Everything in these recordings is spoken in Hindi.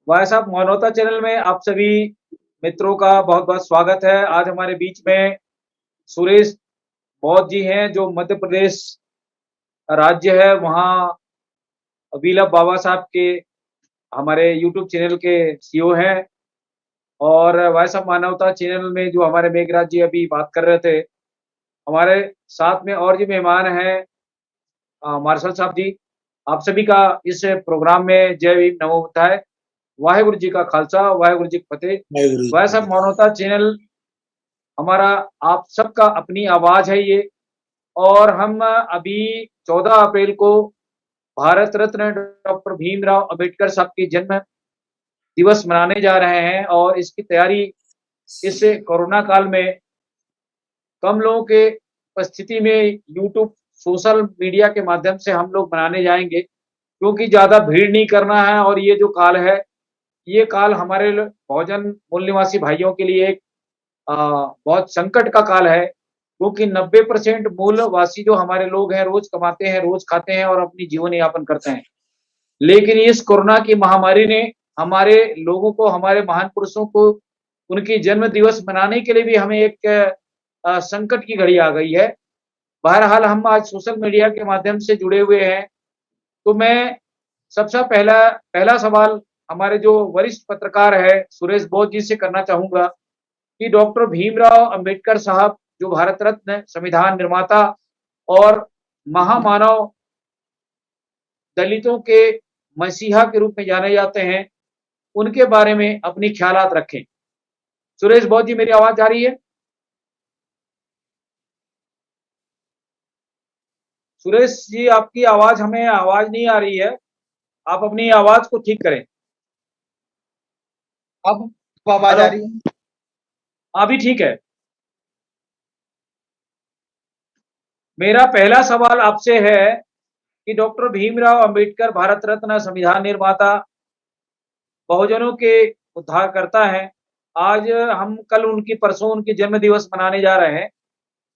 भाई साहब, मानवता चैनल में आप सभी मित्रों का बहुत बहुत स्वागत है। आज हमारे बीच में सुरेश बौद्ध जी हैं, जो मध्य प्रदेश राज्य है, वहाँ वीलभ बाबा साहब के हमारे यूट्यूब चैनल के सीईओ हैं। और भाई साहब, मानवता चैनल में जो हमारे मेघराज जी अभी बात कर रहे थे, हमारे साथ में और जी मेहमान हैं, मार्शल साहब जी। आप सभी का इस प्रोग्राम में जय भीम नमो बुद्धाय, वाहेगुरु जी का खालसा, वाहेगुरु जी की फतेह। वाहिगुरु भाई जी। साहब, मानवता चैनल हमारा आप सबका अपनी आवाज है ये। और हम अभी 14 अप्रैल को भारत रत्न डॉक्टर भीमराव अंबेडकर साहब की जन्म दिवस मनाने जा रहे हैं, और इसकी तैयारी इस कोरोना काल में कम लोगों के उपस्थिति में यूट्यूब सोशल मीडिया के माध्यम से हम लोग मनाने जाएंगे, क्योंकि ज्यादा भीड़ नहीं करना है। और ये जो काल है, ये काल हमारे बहुजन मूल निवासी भाइयों के लिए एक बहुत संकट का काल है, क्योंकि 90% मूलवासी जो हमारे लोग हैं, रोज कमाते हैं, रोज खाते हैं और अपनी जीवन यापन करते हैं। लेकिन इस कोरोना की महामारी ने हमारे लोगों को, हमारे महान पुरुषों को, उनकी जन्म दिवस मनाने के लिए भी हमें एक संकट की घड़ी आ गई है। बहरहाल, हम आज सोशल मीडिया के माध्यम से जुड़े हुए हैं। तो मैं सबसे पहला पहला सवाल हमारे जो वरिष्ठ पत्रकार है सुरेश बोस जी से करना चाहूंगा कि डॉक्टर भीमराव अंबेडकर साहब, जो भारत रत्न, संविधान निर्माता और महामानव, दलितों के मसीहा के रूप में जाने जाते हैं, उनके बारे में अपनी ख्यालात रखें। सुरेश बहुत जी, मेरी आवाज आ रही है? सुरेश जी, आपकी आवाज, हमें आवाज नहीं आ रही है। आप अपनी आवाज को ठीक करें। अब आवाज हेलो। आ रही है? अभी ठीक है। मेरा पहला सवाल आपसे है कि डॉक्टर भीमराव अंबेडकर भारत रत्न, संविधान निर्माता, बहुजनों के उद्धारकर्ता हैं। आज हम कल उनकी, परसों उनकी जन्म दिवस मनाने जा रहे हैं।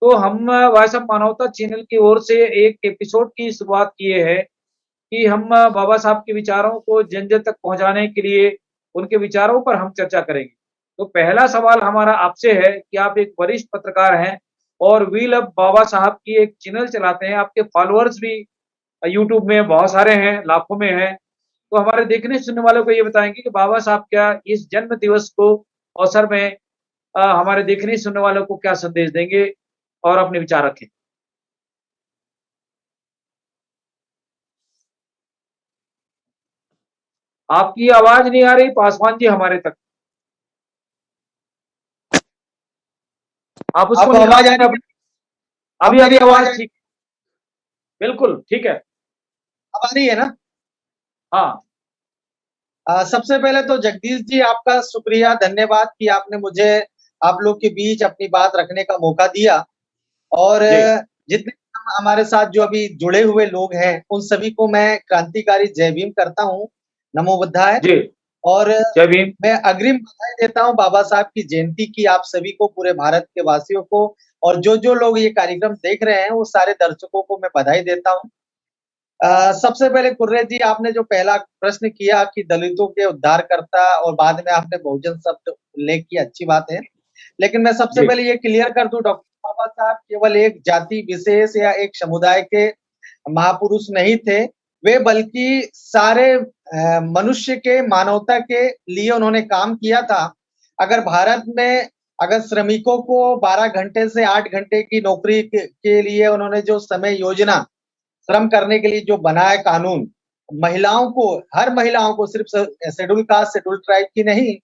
तो हम वायसम मानवता चैनल की ओर से एक एपिसोड की शुरुआत किए हैं कि हम बाबा साहब के विचारों को जन जन तक पहुंचाने के लिए उनके विचारों पर हम चर्चा करेंगे। तो पहला सवाल हमारा आपसे है कि आप एक वरिष्ठ पत्रकार हैं और वी लव बाबा साहब की एक चैनल चलाते हैं, आपके फॉलोअर्स भी यूट्यूब में बहुत सारे हैं, लाखों में हैं। तो हमारे देखने सुनने वालों को ये बताएंगे कि बाबा साहब क्या इस जन्म दिवस को अवसर में हमारे देखने सुनने वालों को क्या संदेश देंगे, और अपने विचार रखें। आपकी आवाज नहीं आ रही पासवान जी हमारे तक। आप उसको अब आवाज आ निकाल रही दें। है? अब अभी अभी मेरी आवाज आवाज आ रही? ठीक, बिल्कुल ठीक है। अब आ रही है ना? हाँ सबसे पहले तो जगदीश जी, आपका शुक्रिया, धन्यवाद कि आपने मुझे आप लोग के बीच अपनी बात रखने का मौका दिया। और जी। जितने हमारे साथ जो अभी जुड़े हुए लोग हैं, उन सभी को मैं क्रांतिकारी जय भीम करता हूँ, नमो बुद्धाय। जी। और जय भीम। मैं अग्रिम बधाई देता हूँ बाबा साहब की जयंती की, आप सभी को, पूरे भारत के वासियों को। और जो जो लोग ये कार्यक्रम देख रहे हैं, वो सारे दर्शकों को मैं बधाई देता हूँ। सबसे पहले कुर्रे जी, आपने जो पहला प्रश्न किया कि दलितों के उद्धारकर्ता, और बाद में आपने बहुजन शब्द उल्लेख किया, अच्छी बात है। लेकिन मैं सबसे जी। पहले ये क्लियर कर दूं, डॉक्टर बाबा साहब केवल एक जाति विशेष या एक समुदाय के महापुरुष नहीं थे। वे बल्कि सारे मनुष्य के, मानवता के लिए उन्होंने काम किया था। अगर भारत में, अगर श्रमिकों को 12 घंटे से 8 घंटे की नौकरी के लिए उन्होंने जो समय योजना, श्रम करने के लिए जो बनाया कानून, महिलाओं को, हर महिलाओं को, सिर्फ शेड्यूल कास्ट, शेड्यूल ट्राइब की नहीं,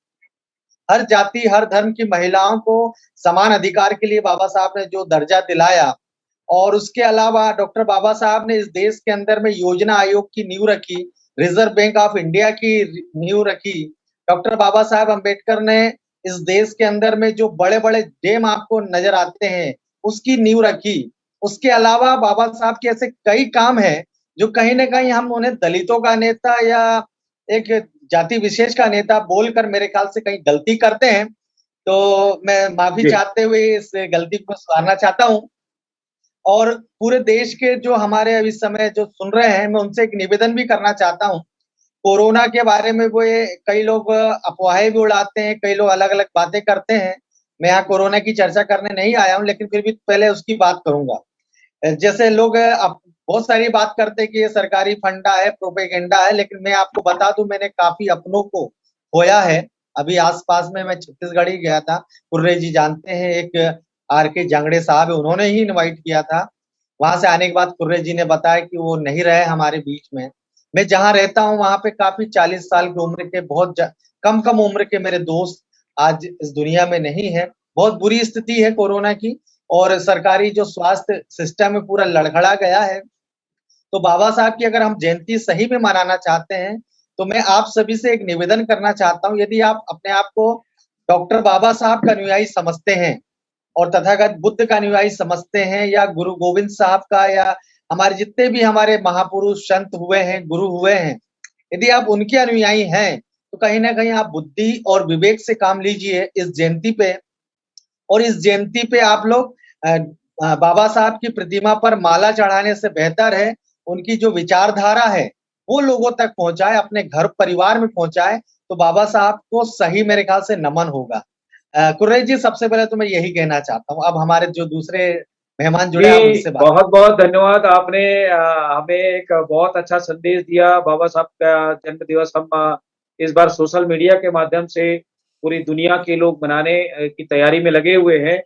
हर जाति, हर धर्म की महिलाओं को समान अधिकार के लिए बाबा साहब ने जो दर्जा दिलाया। और उसके अलावा डॉक्टर बाबा साहब ने इस देश के अंदर में योजना आयोग की नींव रखी, रिजर्व बैंक ऑफ इंडिया की नींव रखी। डॉक्टर बाबा साहब अम्बेडकर ने इस देश के अंदर में जो बड़े बड़े डैम आपको नजर आते हैं, उसकी नींव रखी। उसके अलावा बाबा साहब के ऐसे कई काम हैं जो कहीं ना कहीं हम उन्हें दलितों का नेता या एक जाति विशेष का नेता बोलकर मेरे ख्याल से कहीं गलती करते हैं। तो मैं माफी जी। चाहते हुए इस गलती को सुधारना चाहता हूँ। और पूरे देश के जो हमारे अभी समय जो सुन रहे हैं, मैं उनसे एक निवेदन भी करना चाहता हूँ कोरोना के बारे में वो ये कई लोग अफवाहें भी उड़ाते हैं, कई लोग अलग-अलग बातें करते हैं। मैं यहाँ कोरोना की चर्चा करने नहीं आया हूँ, लेकिन फिर भी पहले उसकी बात करूँगा। जैसे लोग अब बहुत सारी बात करते हैं कि ये सरकारी फंडा है, प्रोपेगेंडा है, लेकिन मैं आपको बता दूं मैंने काफी अपनों को खोया है। अभी आसपास में मैं छत्तीसगढ़ ही गया था। कुर्रे जी जानते हैं, एक आर के जांगड़े साहब है, उन्होंने ही इनवाइट किया था। वहां से आने के बाद कुर्रे जी ने बताया कि वो नहीं रहे हमारे बीच में। मैं जहाँ रहता हूँ वहां पे काफी 40 साल की उम्र के कम कम उम्र के मेरे दोस्त आज इस दुनिया में नहीं है। बहुत बुरी स्थिति है कोरोना की, और सरकारी जो स्वास्थ्य सिस्टम है पूरा लड़खड़ा गया है। तो बाबा साहब की अगर हम जयंती सही में मनाना चाहते हैं, तो मैं आप सभी से एक निवेदन करना चाहता हूँ, यदि आप अपने आप को डॉक्टर बाबा साहब का अनुयायी समझते हैं और तथागत बुद्ध का अनुयायी समझते हैं, या गुरु गोविंद साहब का, या हमारे जितने भी हमारे महापुरुष संत हुए हैं, गुरु हुए हैं, यदि आप उनके अनुयायी हैं, तो कहीं ना कहीं आप बुद्धि और विवेक से काम लीजिए इस जयंती पे। और इस जयंती पे आप लोग बाबा साहब की प्रतिमा पर माला चढ़ाने से बेहतर है उनकी जो विचारधारा है वो लोगों तक पहुंचाए, अपने घर परिवार में पहुंचाए, तो बाबा साहब को सही मेरे ख्याल से नमन होगा। कुर्रेश जी, सबसे पहले तो मैं यही कहना चाहता हूँ। अब हमारे जो दूसरे मेहमान जुड़े हैं, आप जी, उनसे बात। बहुत-बहुत धन्यवाद। आपने हमें एक बहुत अच्छा संदेश दिया। बाबा साहब का जन्म दिवस हम इस बार सोशल मीडिया के माध्यम से पूरी दुनिया के लोग मनाने की तैयारी में लगे हुए हैं।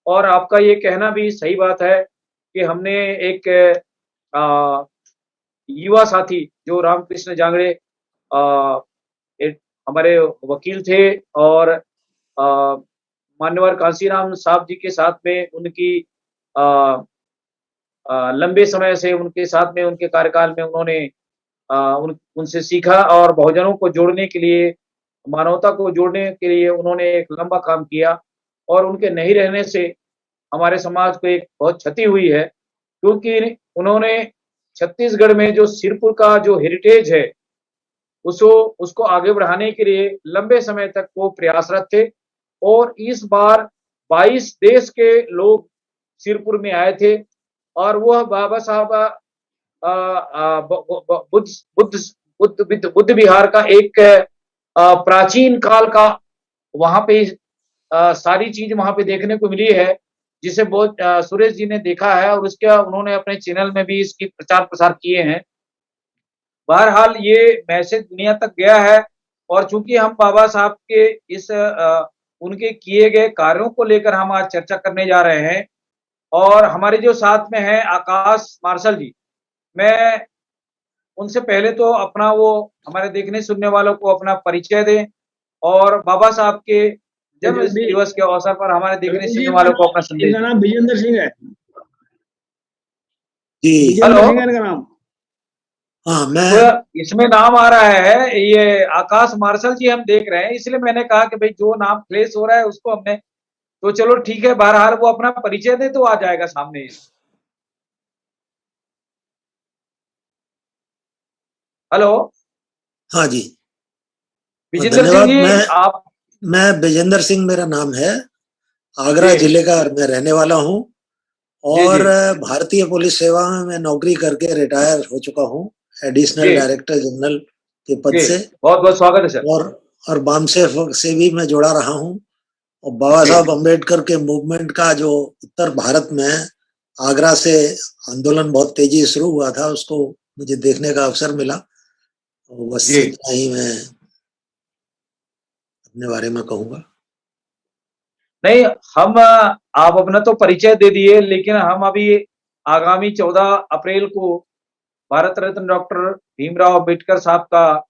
और आपका ये कहना भी सही बात है कि हमने एक अ, युवा साथी जो रामकृष्ण जांगड़े एक हमारे वकील थे, और मान्यवर कांशीराम साहब जी के साथ में उनकी अ लंबे समय से उनके साथ में उनके कार्यकाल में उन्होंने उनसे सीखा, और बहुजनों को जोड़ने के लिए, मानवता को जोड़ने के लिए उन्होंने एक लंबा काम किया। और उनके नहीं रहने से हमारे समाज को एक बहुत क्षति हुई है, क्योंकि उन्होंने छत्तीसगढ़ में जो सिरपुर का जो हेरिटेज है, उसको उसको आगे बढ़ाने के लिए लंबे समय तक वो प्रयासरत थे। और इस बार 22 देश के लोग सिरपुर में आए थे, और वह बाबा साहब बुद्ध बुद्ध बुद्ध विहार का एक प्राचीन काल का वहां पे सारी चीज वहां पे देखने को मिली है, जिसे बहुत सुरेश जी ने देखा है, और उसके उन्होंने अपने चैनल में भी इसकी प्रचार प्रसार किए हैं। बहरहाल ये मैसेज दुनिया तक गया है। और चूंकि हम बाबा साहब के इस उनके किए गए कार्यों को लेकर हम आज चर्चा करने जा रहे हैं, और हमारे जो साथ में है आकाश मार्शल जी, मैं उनसे पहले तो अपना वो हमारे देखने सुनने वालों को अपना परिचय दें, और बाबा साहब के जन्म दिवस के अवसर पर हमारे देखने सुनने वालों को अपना संदेश इनका दें। नाम विजेंद्र सिंह है। जी विजेंद्र हेलो। सिंह है इनका नाम। हाँ, तो मैं इसमें नाम आ रहा है ये आकाश मार्शल जी, हम देख रहे हैं, इसलिए मैंने कहा कि भाई जो नाम प्लेस हो रहा है उसको हमने, तो चलो ठीक है, बहरहाल वो अपना परिचय दे तो आ जाएगा सामने। हेलो। हाँ जी, विजेंद्र सिंह धन्यवाद। जी, मैं आप। मैं विजेंद्र सिंह मेरा नाम है, आगरा जी जिले का मैं रहने वाला हूँ। जी और जी भारतीय पुलिस सेवा में मैं नौकरी करके रिटायर हो चुका हूँ, एडिशनल जी डायरेक्टर जनरल के पद जी, से। बहुत बहुत स्वागत है सर। और और बामसेफ से भी मैं जुड़ा रहा हूँ। और बाबा जी साहब अम्बेडकर के मूवमेंट का जो उत्तर भारत में आगरा से आंदोलन बहुत तेजी से शुरू हुआ था, उसको मुझे देखने का अवसर मिला। और बस जी। इतना ही मैं अपने बारे में कहूँगा। नहीं, हम आप अपना तो परिचय दे दिए, लेकिन हम अभी आगामी 14 अप्रैल को भारत रत्न डॉक्टर भीमराव अम्बेडकर साहब का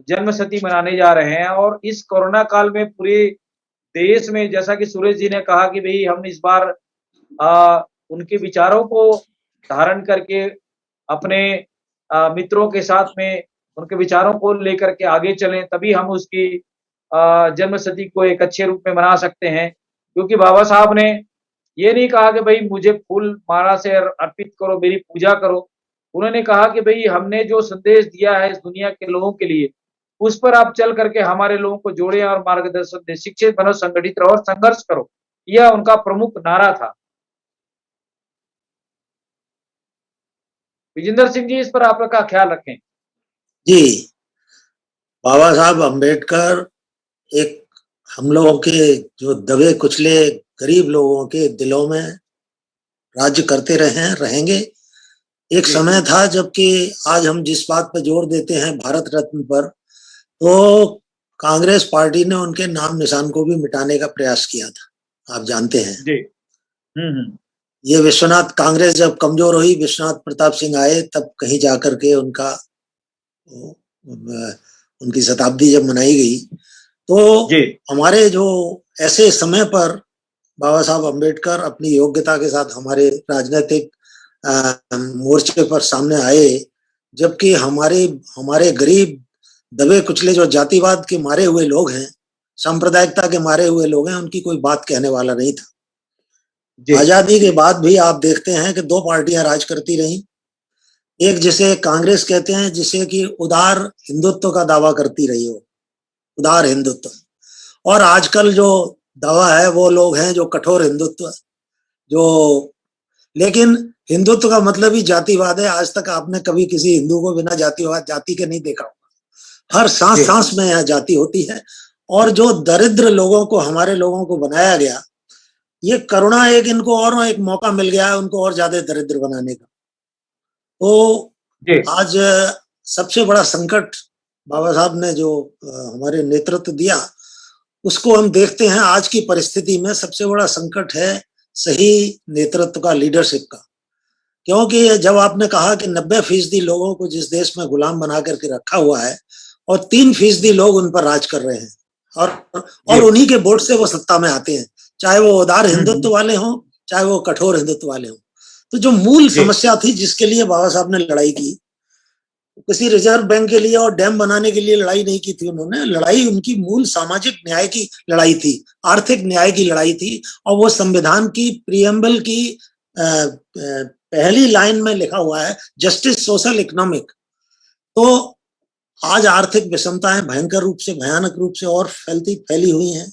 जन्म शती मनाने जा रहे हैं। और इस कोरोना काल में पूरे देश में, जैसा कि सुरेश जी ने कहा कि भाई हम इस बार उनके विचारों को धारण करके अपने मित्रों के साथ में उनके विचारों को लेकर के आगे चलें, तभी हम उसकी जन्म शती को एक अच्छे रूप में मना सकते हैं। क्योंकि बाबा साहब ने ये नहीं कहा कि भाई मुझे फूल माला से अर्पित करो, मेरी पूजा करो। उन्होंने कहा कि भाई हमने जो संदेश दिया है इस दुनिया के लोगों के लिए, उस पर आप चल करके हमारे लोगों को जोड़े और मार्गदर्शन दें। शिक्षित बनो, संगठित रहो और संघर्ष करो, यह उनका प्रमुख नारा था। विजेंद्र सिंह जी, इस पर आपका ख्याल रखें। जी, बाबा साहब अम्बेडकर एक हम लोगों के जो दबे कुचले गरीब लोगों के दिलों में राज्य करते रहे हैं, रहेंगे। एक जी समय था जबकि आज हम जिस बात पर जोर देते हैं भारत रत्न पर, तो कांग्रेस पार्टी ने उनके नाम निशान को भी मिटाने का प्रयास किया था, आप जानते हैं। जी हम्म। ये विश्वनाथ, कांग्रेस जब कमजोर हुई, विश्वनाथ प्रताप सिंह आए, तब कहीं जाकर के उनकी शताब्दी जब मनाई गई, तो जी हमारे जो ऐसे समय पर बाबा साहब अम्बेडकर अपनी योग्यता के साथ हमारे राजनीतिक मोर्चे पर सामने आए, जबकि हमारे हमारे गरीब दबे कुचले जो जातिवाद के मारे हुए लोग हैं, सांप्रदायिकता के मारे हुए लोग हैं, उनकी कोई बात कहने वाला नहीं था। जी आजादी के बाद भी आप देखते हैं कि दो पार्टियां राज करती रहीं। एक जिसे कांग्रेस कहते हैं, जिसे कि उदार हिंदुत्व का दावा करती रही हो, उदार हिंदुत्व, और आजकल जो दावा है वो लोग हैं जो कठोर हिंदुत्व, जो, लेकिन हिंदुत्व का मतलब ही जातिवाद है। आज तक आपने कभी किसी हिंदू को बिना जातिवाद, जाति के नहीं देखा। हर सांस जी सांस में यह जाति होती है। और जो दरिद्र लोगों को, हमारे लोगों को बनाया गया, ये करुणा, एक इनको और एक मौका मिल गया है उनको और ज्यादा दरिद्र बनाने का। तो जी आज सबसे बड़ा संकट बाबा साहब ने जो हमारे नेतृत्व दिया, उसको हम देखते हैं। आज की परिस्थिति में सबसे बड़ा संकट है सही नेतृत्व का, लीडरशिप का। क्योंकि जब आपने कहा कि 90% लोगों को जिस देश में गुलाम बना करके रखा हुआ है और 3% लोग उन पर राज कर रहे हैं, और जी उन्हीं के वोट से वो सत्ता में आते हैं, चाहे वो उदार हिंदुत्व हम्म। वाले हों, चाहे वो कठोर हिंदुत्व वाले हों। तो जो मूल जी समस्या थी जिसके लिए बाबा साहब ने लड़ाई की, किसी रिजर्व बैंक के लिए और डैम बनाने के लिए लड़ाई नहीं की थी उन्होंने। लड़ाई उनकी मूल सामाजिक न्याय की लड़ाई थी, आर्थिक न्याय की लड़ाई थी। और वो संविधान की प्रियम्बल की पहली लाइन में लिखा हुआ है, जस्टिस, सोशल, इकोनॉमिक। तो आज आर्थिक विषमताएं भयंकर रूप से, भयानक रूप से और फैली हुई हैं।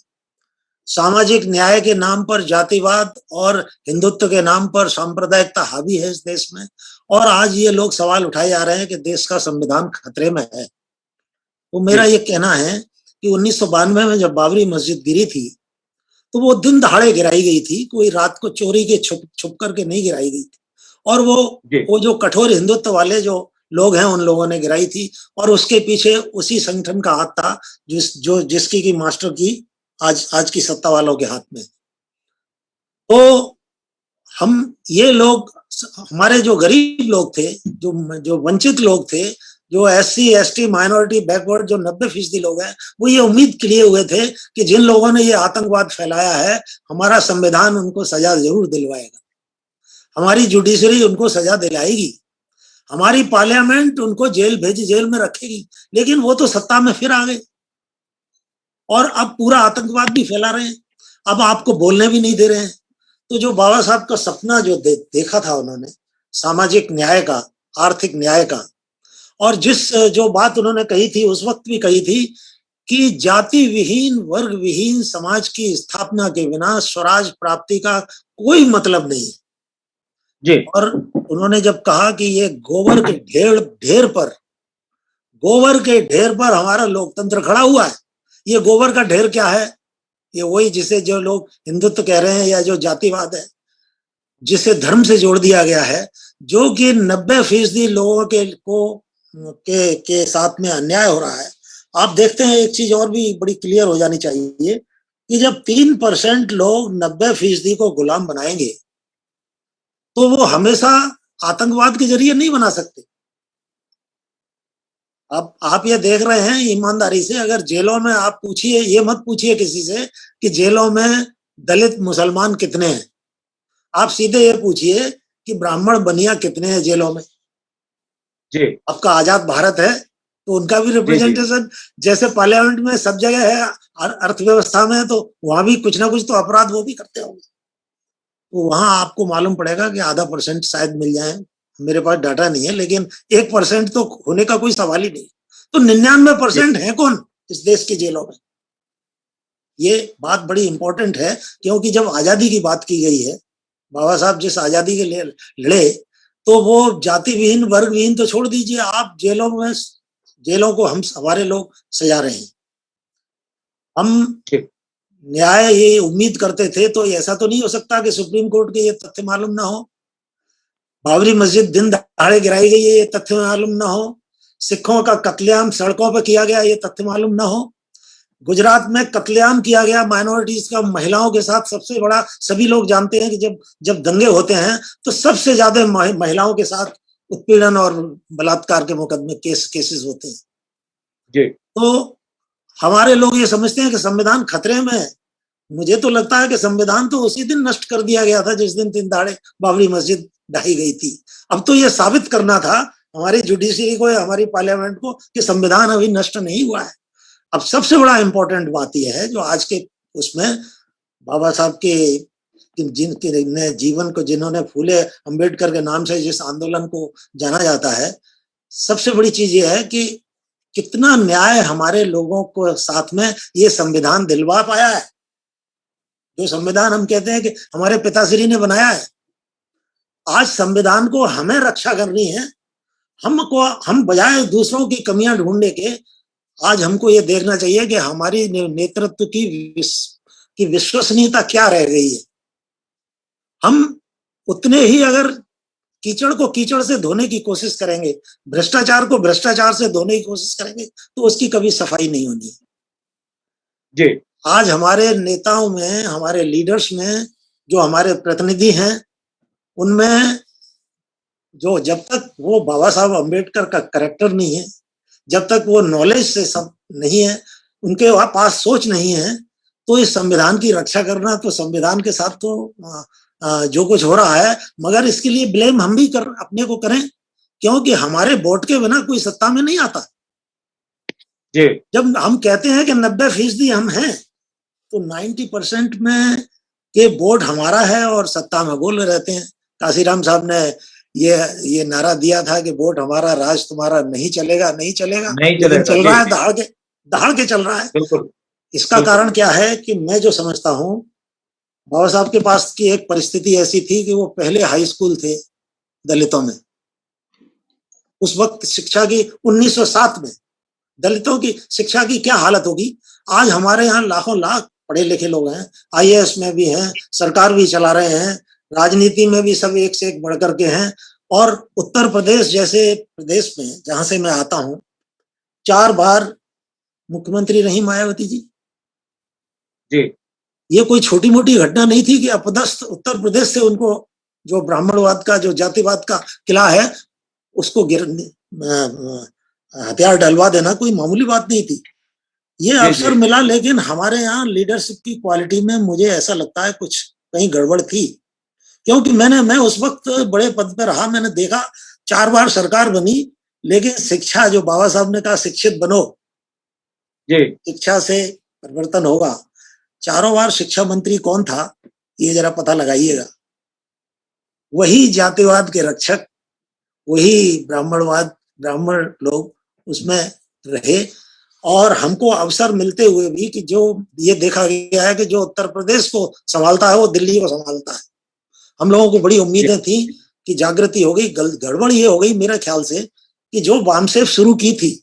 सामाजिक न्याय के नाम पर जातिवाद और हिंदुत्व के नाम पर सांप्रदायिकता हावी है इस देश में। और आज ये लोग सवाल उठाए जा रहे हैं कि देश का संविधान खतरे में है। तो मेरा ये कहना है कि 1992 में जब बाबरी मस्जिद गिरी थी, तो वो दिन दहाड़े गिराई गई थी, कोई रात को चोरी के छुप करके नहीं गिराई गई थी। और वो जो कठोर हिंदुत्व वाले जो लोग हैं, उन लोगों ने गिराई थी। और उसके पीछे उसी संगठन का हाथ था जिसकी की मास्टर की आज की सत्ता वालों के हाथ में। तो हम, ये लोग, हमारे जो गरीब लोग थे, जो वंचित लोग थे, जो SC ST माइनॉरिटी बैकवर्ड जो 90% लोग हैं, वो ये उम्मीद के लिए हुए थे कि जिन लोगों ने ये आतंकवाद फैलाया है, हमारा संविधान उनको सजा जरूर दिलवाएगा, हमारी जुडिशरी उनको सजा दिलाएगी, हमारी पार्लियामेंट उनको जेल में रखेगी। लेकिन वो तो सत्ता में फिर आ गए और अब पूरा आतंकवाद भी फैला रहे हैं, अब आपको बोलने भी नहीं दे रहे हैं। तो जो बाबा साहब का सपना जो देखा था उन्होंने, सामाजिक न्याय का, आर्थिक न्याय का, और जो बात उन्होंने कही थी, उस वक्त भी कही थी कि जाति विहीन, वर्ग विहीन समाज की स्थापना के बिना स्वराज प्राप्ति का कोई मतलब नहीं। जी और उन्होंने जब कहा कि ये गोबर के ढेर पर हमारा लोकतंत्र खड़ा हुआ है, ये गोबर का ढेर क्या है? ये वही जिसे जो लोग हिंदुत्व कह रहे हैं, या जो जातिवाद है, जिसे धर्म से जोड़ दिया गया है, जो कि 90% लोगों के साथ में अन्याय हो रहा है। आप देखते हैं, एक चीज और भी बड़ी क्लियर हो जानी चाहिए कि जब 3% लोग 90% को गुलाम बनाएंगे, तो वो हमेशा आतंकवाद के जरिए नहीं बना सकते। अब आप ये देख रहे हैं ईमानदारी से, अगर जेलों में आप पूछिए, ये मत पूछिए किसी से कि जेलों में दलित मुसलमान कितने हैं, आप सीधे ये पूछिए कि ब्राह्मण बनिया कितने हैं जेलों में। जी आपका आजाद भारत है, तो उनका भी जी जी रिप्रेजेंटेशन जैसे पार्लियामेंट में सब जगह है, अर्थव्यवस्था में, तो वहां भी कुछ ना कुछ तो अपराध वो भी करते होंगे। तो वहां आपको मालूम पड़ेगा कि आधा % शायद मिल जाए, मेरे पास डाटा नहीं है, लेकिन 1% तो होने का कोई सवाल ही नहीं। तो 99% है कौन इस देश की जेलों में? ये बात बड़ी इंपॉर्टेंट है, क्योंकि जब आजादी की बात की गई है, बाबा साहब जिस आजादी के लिए लड़े, तो वो जाति विहीन, वर्ग विहीन तो छोड़ दीजिए, आप जेलों में जेलों को हम हमारे लोग सजा रहे हैं। हम ठीक। न्याय ये उम्मीद करते थे, तो ऐसा तो नहीं हो सकता कि सुप्रीम कोर्ट के ये तथ्य मालूम ना हो, बाबरी मस्जिद दिन दहाड़े गिराई गई ये तथ्य मालूम ना हो, सिखों का कत्लेआम सड़कों पर किया गया ये तथ्य मालूम ना हो, गुजरात में कत्लेआम किया गया माइनॉरिटीज का महिलाओं के साथ सबसे बड़ा, सभी लोग जानते हैं कि जब दंगे होते हैं तो सबसे ज्यादा महिलाओं के साथ उत्पीड़न और बलात्कार के मुकदमे केसेस होते हैं। जी। तो हमारे लोग ये समझते हैं कि संविधान खतरे में है। मुझे तो लगता है कि संविधान तो उसी दिन नष्ट कर दिया गया था जिस दिन दिन दहाड़े बाबरी मस्जिद ढाई गई थी। अब तो ये साबित करना था हमारी जुडिशरी को या हमारी पार्लियामेंट को कि संविधान अभी नष्ट नहीं हुआ है। अब सबसे बड़ा इंपॉर्टेंट बात यह है जो आज के उसमें बाबा साहब के जिनके जीवन को, जिन्होंने फूले अंबेडकर के नाम से जिस आंदोलन को जाना जाता है, सबसे बड़ी चीज यह है कि कितना न्याय हमारे लोगों को साथ में ये संविधान दिलवा पाया है। जो संविधान हम कहते हैं कि हमारे पिताश्री ने बनाया है, आज संविधान को हमें रक्षा करनी है। हम बजाय दूसरों की कमियां ढूंढने के, आज हमको ये देखना चाहिए कि हमारी नेतृत्व की विश्वसनीयता क्या रह गई है। हम उतने ही अगर कीचड़ को कीचड़ से धोने की कोशिश करेंगे, भ्रष्टाचार को भ्रष्टाचार से धोने की कोशिश करेंगे, तो उसकी कभी सफाई नहीं होनी है। जी। आज हमारे नेताओं में, हमारे लीडर्स में, जो हमारे प्रतिनिधि हैं, उनमें जो जब तक वो बाबा साहब अम्बेडकर का कैरेक्टर नहीं है, जब तक वो नॉलेज से सब नहीं है, उनके पास सोच नहीं है, तो इस संविधान की रक्षा करना, तो संविधान के साथ तो जो कुछ हो रहा है, मगर इसके लिए ब्लेम हम भी अपने को करें, क्योंकि हमारे वोट के बिना कोई सत्ता में नहीं आता। जी। जब हम कहते हैं कि 90% हम हैं, तो 90% में के वोट हमारा है और सत्ता में बोल रहते हैं। काशीराम साहब ने ये नारा दिया था कि वोट हमारा राज तुम्हारा, नहीं चलेगा, नहीं चलेगा, लेकिन चल रहा है, दहाड़ के चल रहा है। बिल्कुल। इसका कारण क्या है कि मैं जो समझता हूँ, बाबा साहब के पास की एक परिस्थिति ऐसी थी कि वो पहले हाई स्कूल थे दलितों में। उस वक्त शिक्षा की 1907 में दलितों की शिक्षा की क्या हालत होगी। आज हमारे यहाँ लाखों लाख पढ़े लिखे लोग हैं, IAS में भी हैं, सरकार भी चला रहे हैं, राजनीति में भी सब एक से एक बढ़ करके हैं। और उत्तर प्रदेश जैसे प्रदेश में, जहां से मैं आता हूं, 4 बार मुख्यमंत्री रही मायावती जी। जी। ये कोई छोटी मोटी घटना नहीं थी कि अपदस्थ उत्तर प्रदेश से उनको जो ब्राह्मणवाद का, जो जातिवाद का किला है, उसको हथियार डलवा देना कोई मामूली बात नहीं थी। ये अवसर मिला, लेकिन हमारे यहाँ लीडरशिप की क्वालिटी में मुझे ऐसा लगता है कुछ कहीं गड़बड़ थी, क्योंकि मैं उस वक्त बड़े पद पर रहा, मैंने देखा 4 बार सरकार बनी, लेकिन शिक्षा, जो बाबा साहब ने कहा शिक्षित बनो, शिक्षा से परिवर्तन होगा, 4 बार शिक्षा मंत्री कौन था ये जरा पता लगाइएगा। वही जातिवाद के रक्षक, वही ब्राह्मण लोग उसमें रहे। और हमको अवसर मिलते हुए भी कि जो ये देखा गया है कि जो उत्तर प्रदेश को संभालता है वो दिल्ली को संभालता है। हम लोगों को बड़ी उम्मीदें थी कि जागृति हो गई। गड़बड़ ये हो गई मेरे ख्याल से कि जो वामसेफ शुरू की थी,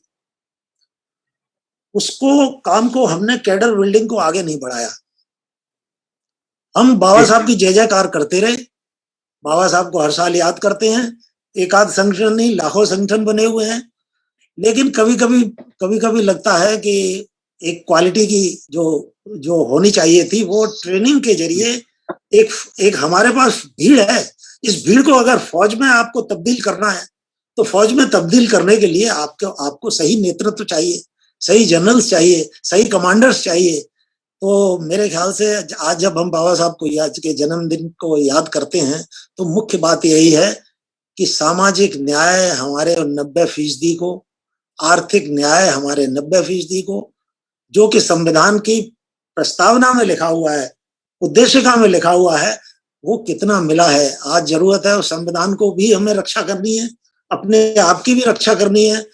उसको काम को हमने कैडर बिल्डिंग को आगे नहीं बढ़ाया। हम बाबा साहब की जय जयकार करते रहे, बाबा साहब को हर साल याद करते हैं, एक आध संगठन नहीं, लाखों संगठन बने हुए हैं, लेकिन कभी कभी लगता है कि एक क्वालिटी की जो होनी चाहिए थी, वो ट्रेनिंग के जरिए एक हमारे पास भीड़ है। इस भीड़ को अगर फौज में आपको तब्दील करना है, तो फौज में तब्दील करने के लिए आपको सही नेतृत्व चाहिए, सही जनरल्स चाहिए, सही कमांडर्स चाहिए। तो मेरे ख्याल से आज जब हम बाबा साहब को आज के जन्मदिन को याद करते हैं, तो मुख्य बात यही है कि सामाजिक न्याय हमारे 90% को, आर्थिक न्याय हमारे 90% को, जो कि संविधान की प्रस्तावना में लिखा हुआ है, उद्देशिका में लिखा हुआ है, वो कितना मिला है। आज जरूरत है उस संविधान को भी हमें रक्षा करनी है, अपने आप की भी रक्षा करनी है।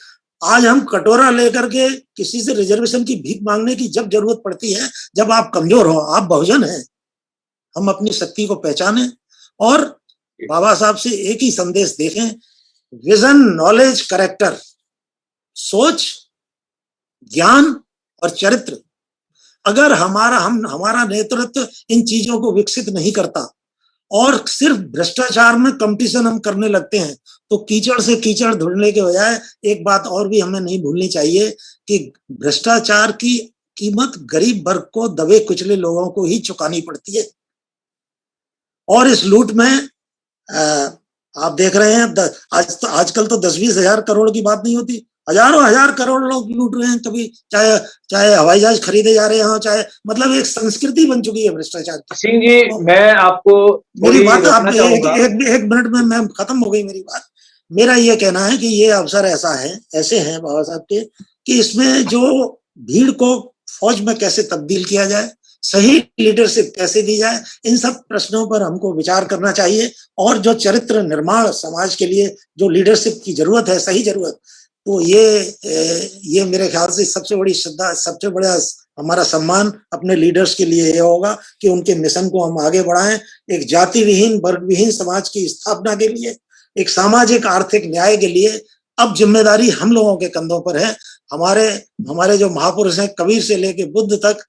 आज हम कटोरा लेकर के किसी से रिजर्वेशन की भीख मांगने की जब जरूरत पड़ती है, जब आप कमजोर हो, आप बहुजन हैं। हम अपनी शक्ति को पहचाने और बाबा साहब से एक ही संदेश देखें, विजन, नॉलेज, कैरेक्टर, सोच, ज्ञान और चरित्र, अगर हमारा नेतृत्व इन चीजों को विकसित नहीं करता और सिर्फ भ्रष्टाचार में कंपटीशन हम करने लगते हैं, तो कीचड़ से कीचड़ ढूंढने के बजाय एक बात और भी हमें नहीं भूलनी चाहिए कि भ्रष्टाचार की कीमत गरीब वर्ग को, दबे कुचले लोगों को ही चुकानी पड़ती है। और इस लूट में आप देख रहे हैं आजकल तो 10-20 हजार करोड़ की बात नहीं होती, हजारों हजार करोड़ लोग लूट रहे हैं। कभी चाहे हवाई जहाज खरीदे जा रहे हो, चाहे मतलब एक संस्कृति बन चुकी है भ्रष्टाचार की। सिंह जी, मैं आपको मेरी बात आप एक मिनट में मैं खत्म हो गई मेरी बात। मेरा ये कहना है कि ये अवसर ऐसे हैं बाबा साहब के कि इसमें जो भीड़ को फौज में कैसे तब्दील किया जाए, सही लीडरशिप कैसे दी जाए, इन सब प्रश्नों पर हमको विचार करना चाहिए। और जो चरित्र निर्माण समाज के लिए जो लीडरशिप की जरूरत है, सही जरूरत, तो ये मेरे ख्याल से सबसे बड़ी श्रद्धा, सबसे बड़ा हमारा सम्मान अपने लीडर्स के लिए ये होगा कि उनके मिशन को हम आगे बढ़ाएं। एक जाति विहीन, वर्ग विहीन समाज की स्थापना के लिए, एक सामाजिक आर्थिक न्याय के लिए अब जिम्मेदारी हम लोगों के कंधों पर है। हमारे जो महापुरुष हैं, कबीर से लेके बुद्ध तक,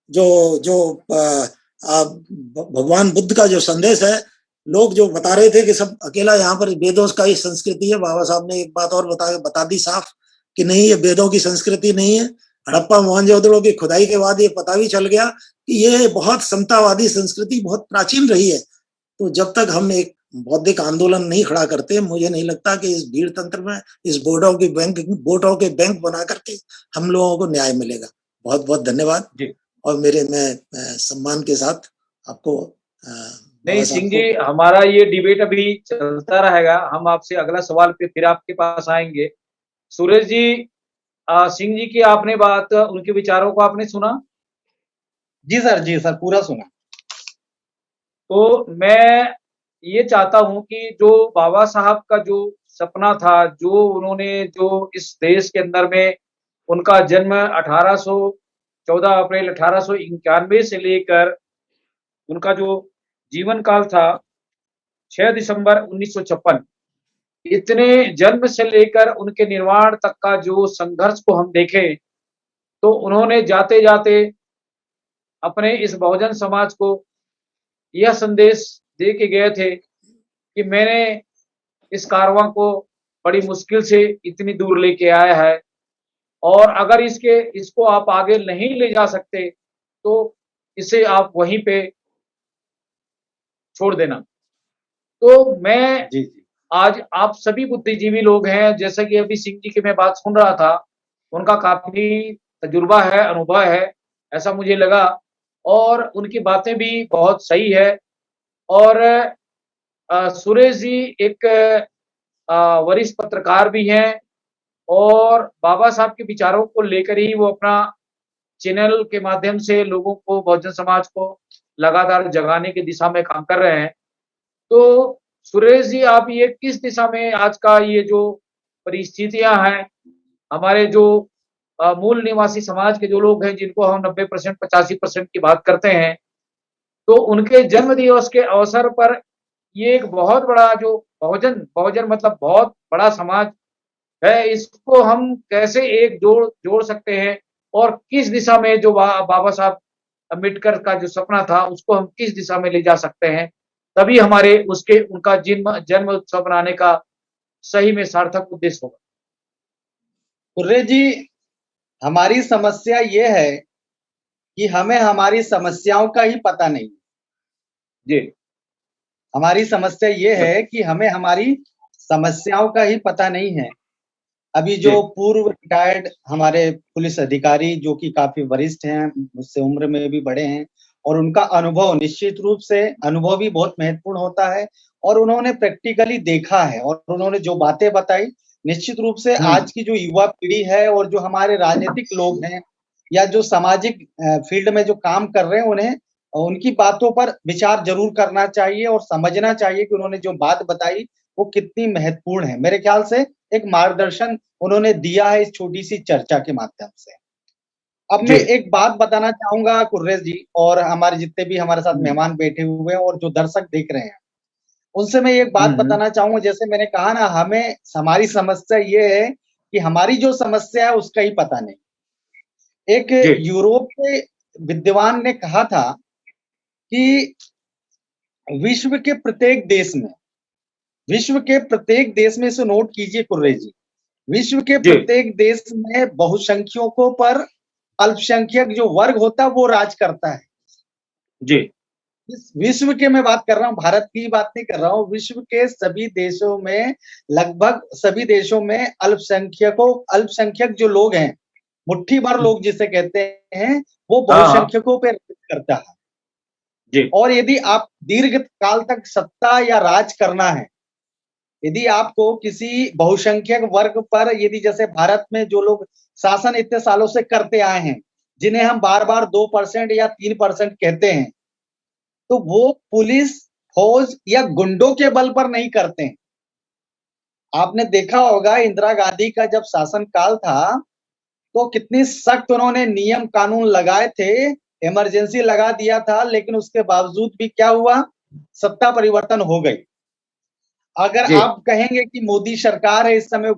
जो भगवान बुद्ध का जो संदेश है, लोग जो बता रहे थे कि सब अकेला यहाँ पर वेदों का ही संस्कृति है, बाबा साहब ने एक बात और बता दी साफ कि नहीं, ये वेदों की संस्कृति नहीं है। हड़प्पा मोहनजोदड़ो की खुदाई के बाद ये पता भी चल गया कि ये बहुत समतावादी संस्कृति बहुत प्राचीन रही है। तो जब तक हम एक बौद्धिक आंदोलन नहीं खड़ा करते, मुझे नहीं लगता कि इस भीड़ तंत्र में, इस वोटों के बैंक बना करके हम लोगों को न्याय मिलेगा। बहुत बहुत धन्यवाद जी। और मैं सम्मान के साथ आपको नहीं सिंह जी, हमारा ये डिबेट अभी चलता रहेगा। हम आपसे अगला सवाल पे फिर आपके पास आएंगे। सुरेश जी, सिंह जी की आपने बात, उनके विचारों को आपने सुना? जी सर, पूरा सुना। तो मैं ये चाहता हूं कि जो बाबा साहब का जो सपना था, जो उन्होंने जो इस देश के अंदर में, उनका जन्म 14 अप्रैल 1891 से लेकर उनका जो जीवन काल था 6 दिसंबर 1956, इतने जन्म से लेकर उनके निर्वाण तक का जो संघर्ष को हम देखें, तो उन्होंने जाते जाते अपने इस बहुजन समाज को यह संदेश दे के गए थे कि मैंने इस कारवां को बड़ी मुश्किल से इतनी दूर लेके आया है, और अगर इसको आप आगे नहीं ले जा सकते तो इसे आप वहीं पे छोड़ देना। तो मैं आज आप सभी बुद्धिजीवी लोग हैं, जैसा कि अभी सिंह जी की मैं बात सुन रहा था, उनका काफी तजुर्बा है, अनुभव है, ऐसा मुझे लगा, और उनकी बातें भी बहुत सही है। और सुरेश जी एक वरिष्ठ पत्रकार भी हैं, और बाबा साहब के विचारों को लेकर ही वो अपना चैनल के माध्यम से लोगों को, बहुजन समाज को लगातार जगाने की दिशा में काम कर रहे हैं। तो सुरेश जी, आप ये किस दिशा में आज का ये जो परिस्थितियां हैं, हमारे जो मूल निवासी समाज के जो लोग हैं, जिनको हम 90% 85% की बात करते हैं, तो उनके जन्म दिवस के अवसर पर ये एक बहुत बड़ा जो बहुजन मतलब बहुत बड़ा समाज है, इसको हम कैसे एक जोड़ सकते हैं, और किस दिशा में जो बाबा साहब अम्बेडकर का जो सपना था उसको हम किस दिशा में ले जा सकते हैं, तभी हमारे उनका जन्म उत्सव मनाने का सही में सार्थक उद्देश्य होगा। कुर्रे जी, हमारी समस्या ये है कि हमें हमारी समस्याओं का ही पता नहीं जी। हमारी समस्या ये है कि हमें हमारी समस्याओं का ही पता नहीं है। अभी जो पूर्व रिटायर्ड हमारे पुलिस अधिकारी, जो कि काफी वरिष्ठ हैं, मुझसे उम्र में भी बड़े हैं, और उनका अनुभव, निश्चित रूप से अनुभव भी बहुत महत्वपूर्ण होता है, और उन्होंने प्रैक्टिकली देखा है, और उन्होंने जो बातें बताई, निश्चित रूप से आज की जो युवा पीढ़ी है और जो हमारे राजनीतिक लोग हैं या जो सामाजिक फील्ड में जो काम कर रहे हैं, उन्हें उनकी बातों पर विचार जरूर करना चाहिए और समझना चाहिए कि उन्होंने जो बात बताई वो कितनी महत्वपूर्ण है। मेरे ख्याल से एक मार्गदर्शन उन्होंने दिया है इस छोटी सी चर्चा के माध्यम से। अब मैं एक बात बताना चाहूंगा कुर्रेश जी, और हमारे जितने भी हमारे साथ मेहमान बैठे हुए हैं और जो दर्शक देख रहे हैं, उनसे मैं एक बात बताना चाहूंगा। जैसे मैंने कहा ना, हमारी समस्या ये है कि हमारी जो समस्या है उसका ही पता नहीं। एक जी। यूरोप के विद्वान ने कहा था कि विश्व के प्रत्येक देश में, विश्व के प्रत्येक देश में, इसे नोट कीजिए कुर्रे जी, विश्व के जी। प्रत्येक देश में बहुसंख्यकों पर अल्पसंख्यक जो वर्ग होता है वो राज करता है। जी। इस विश्व के मैं बात कर रहा हूँ, भारत की बात नहीं कर रहा हूँ, विश्व के सभी देशों में, लगभग सभी देशों में अल्पसंख्यक जो लोग हैं, मुट्ठी भर लोग जिसे कहते हैं, वो हाँ, हाँ। बहुसंख्यकों पे राज करता है। जी। और यदि आप दीर्घ काल तक सत्ता या राज करना है, यदि आपको किसी बहुसंख्यक वर्ग पर, यदि जैसे भारत में जो लोग शासन इतने सालों से करते आए हैं, जिन्हें हम बार-बार 2% या 3% कहते हैं, तो वो पुलिस, फौज या गुंडों के बल पर नहीं करते हैं। आपने देखा होगा इंदिरा गांधी का जब शासनकाल था, तो कितनी सख्त उन्होंने नियम कानून लगाए थे, इमरजेंसी लगा दिया था, लेकिन उसके बावजूद भी क्या हुआ, सत्ता परिवर्तन हो गई। अगर जी। आप कहेंगे कि मोदी सरकार है इस समय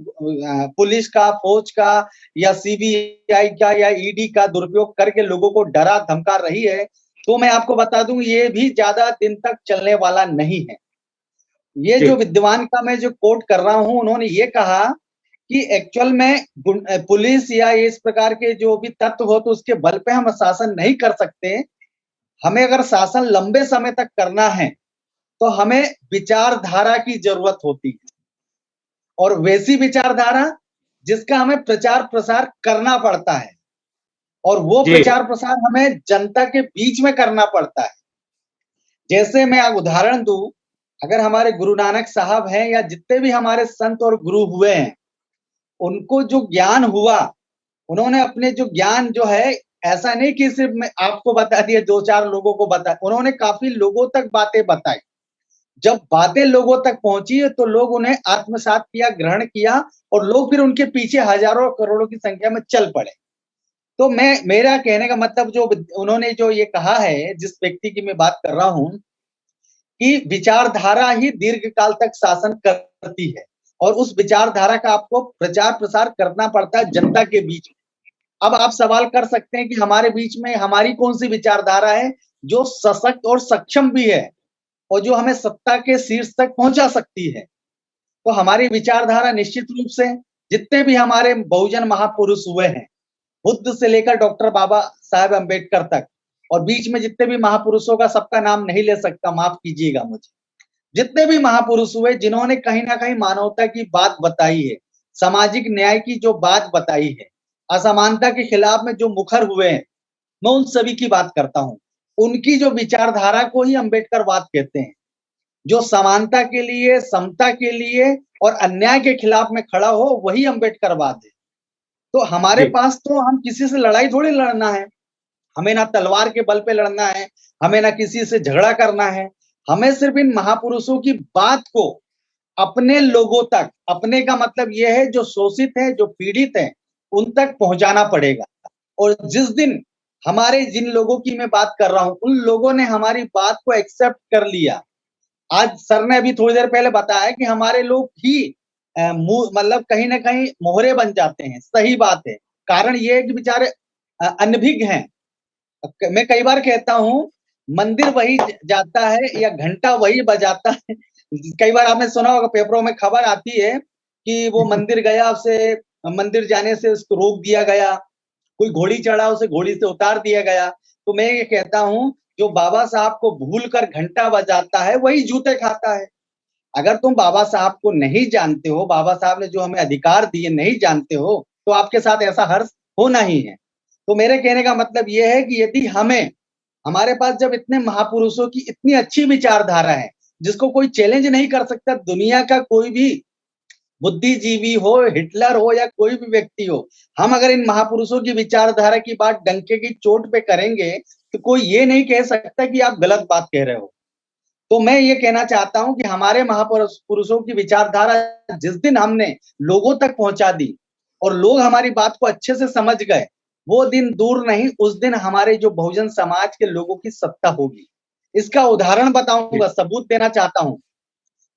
पुलिस का, फौज का या सीबीआई का या ईडी का दुरुपयोग करके लोगों को डरा धमका रही है, तो मैं आपको बता दूं ये भी ज्यादा दिन तक चलने वाला नहीं है। ये जी। जो विद्वान का मैं जो कोट कर रहा हूं, उन्होंने ये कहा कि एक्चुअल में पुलिस या इस प्रकार के जो भी तत्व हो तो उसके बल पे हम शासन नहीं कर सकते। हमें अगर शासन लंबे समय तक करना है तो हमें विचारधारा की जरूरत होती है, और वैसी विचारधारा जिसका हमें प्रचार प्रसार करना पड़ता है, और वो जी। प्रचार प्रसार हमें जनता के बीच में करना पड़ता है। जैसे मैं आप उदाहरण दूं, अगर हमारे गुरु नानक साहब हैं या जितने भी हमारे संत और गुरु हुए हैं, उनको जो ज्ञान हुआ, उन्होंने अपने जो ज्ञान जो है, ऐसा नहीं कि सिर्फ मैं आपको बता दिया, 2-4 लोगों को बता, उन्होंने काफी लोगों तक बातें बताई। जब बातें लोगों तक पहुंची तो लोग उन्हें आत्मसात किया, ग्रहण किया, और लोग फिर उनके पीछे हजारों करोड़ों की संख्या में चल पड़े। तो मेरा कहने का मतलब, जो उन्होंने जो ये कहा है, जिस व्यक्ति की मैं बात कर रहा हूं, कि विचारधारा ही दीर्घकाल तक शासन करती है, और उस विचारधारा का आपको प्रचार प्रसार करना पड़ता है जनता के बीच में। अब आप सवाल कर सकते हैं कि हमारे बीच में हमारी कौन सी विचारधारा है जो सशक्त और सक्षम भी है, और जो हमें सत्ता के शीर्ष तक पहुंचा सकती है। तो हमारी विचारधारा निश्चित रूप से, जितने भी हमारे बहुजन महापुरुष हुए हैं, बुद्ध से लेकर डॉक्टर बाबा साहेब अम्बेडकर तक, और बीच में जितने भी महापुरुषों का सबका नाम नहीं ले सकता, माफ कीजिएगा मुझे, जितने भी महापुरुष हुए जिन्होंने कहीं ना कहीं मानवता की बात बताई है, सामाजिक न्याय की जो बात बताई है, असमानता के खिलाफ में जो मुखर हुए हैं, मैं उन सभी की बात करता हूं। उनकी जो विचारधारा को ही अम्बेडकरवाद कहते हैं, जो समानता के लिए, समता के लिए और अन्याय के खिलाफ में खड़ा हो, वही अम्बेडकरवाद है। तो हमारे जी। पास तो, हम किसी से लड़ाई थोड़ी लड़ना है, हमें ना तलवार के बल पे लड़ना है, हमें ना किसी से झगड़ा करना है, हमें सिर्फ इन महापुरुषों की बात को अपने लोगों तक, अपने का मतलब यह है जो शोषित है, जो पीड़ित है, उन तक पहुंचाना पड़ेगा। और जिस दिन हमारे जिन लोगों की मैं बात कर रहा हूं, उन लोगों ने हमारी बात को एक्सेप्ट कर लिया। आज सर ने अभी थोड़ी देर पहले बताया कि हमारे लोग ही मतलब कहीं ना कहीं मोहरे बन जाते हैं, सही बात है। कारण ये है कि बेचारे अनभिज्ञ हैं। मैं कई बार कहता हूं, मंदिर वही जाता है या घंटा वही बजाता है। कई बार आपने सुना होगा, पेपरों में खबर आती है कि वो मंदिर गया, उसे मंदिर जाने से उसको रोक दिया गया, कोई घोड़ी चढ़ा, उसे घोड़ी से उतार दिया गया। तो मैं ये कहता हूं, जो बाबा साहब को भूल कर घंटा बजाता है वही जूते खाता है। अगर तुम बाबा साहब को नहीं जानते हो, बाबा साहब ने जो हमें अधिकार दिए नहीं जानते हो, तो आपके साथ ऐसा हर्ष होना ही है। तो मेरे कहने का मतलब यह है कि यदि हमारे पास जब इतने महापुरुषों की इतनी अच्छी विचारधारा है, जिसको कोई चैलेंज नहीं कर सकता, दुनिया का कोई भी बुद्धिजीवी हो, हिटलर हो या कोई भी व्यक्ति हो, हम अगर इन महापुरुषों की विचारधारा की बात डंके की चोट पे करेंगे, तो कोई ये नहीं कह सकता कि आप गलत बात कह रहे हो। तो मैं ये कहना चाहता हूं कि हमारे महापुरुषों की विचारधारा जिस दिन हमने लोगों तक पहुंचा दी और लोग हमारी बात को अच्छे से समझ गए, वो दिन दूर नहीं, उस दिन हमारे जो बहुजन समाज के लोगों की सत्ता होगी। इसका उदाहरण बताऊंगा, सबूत देना चाहता हूं।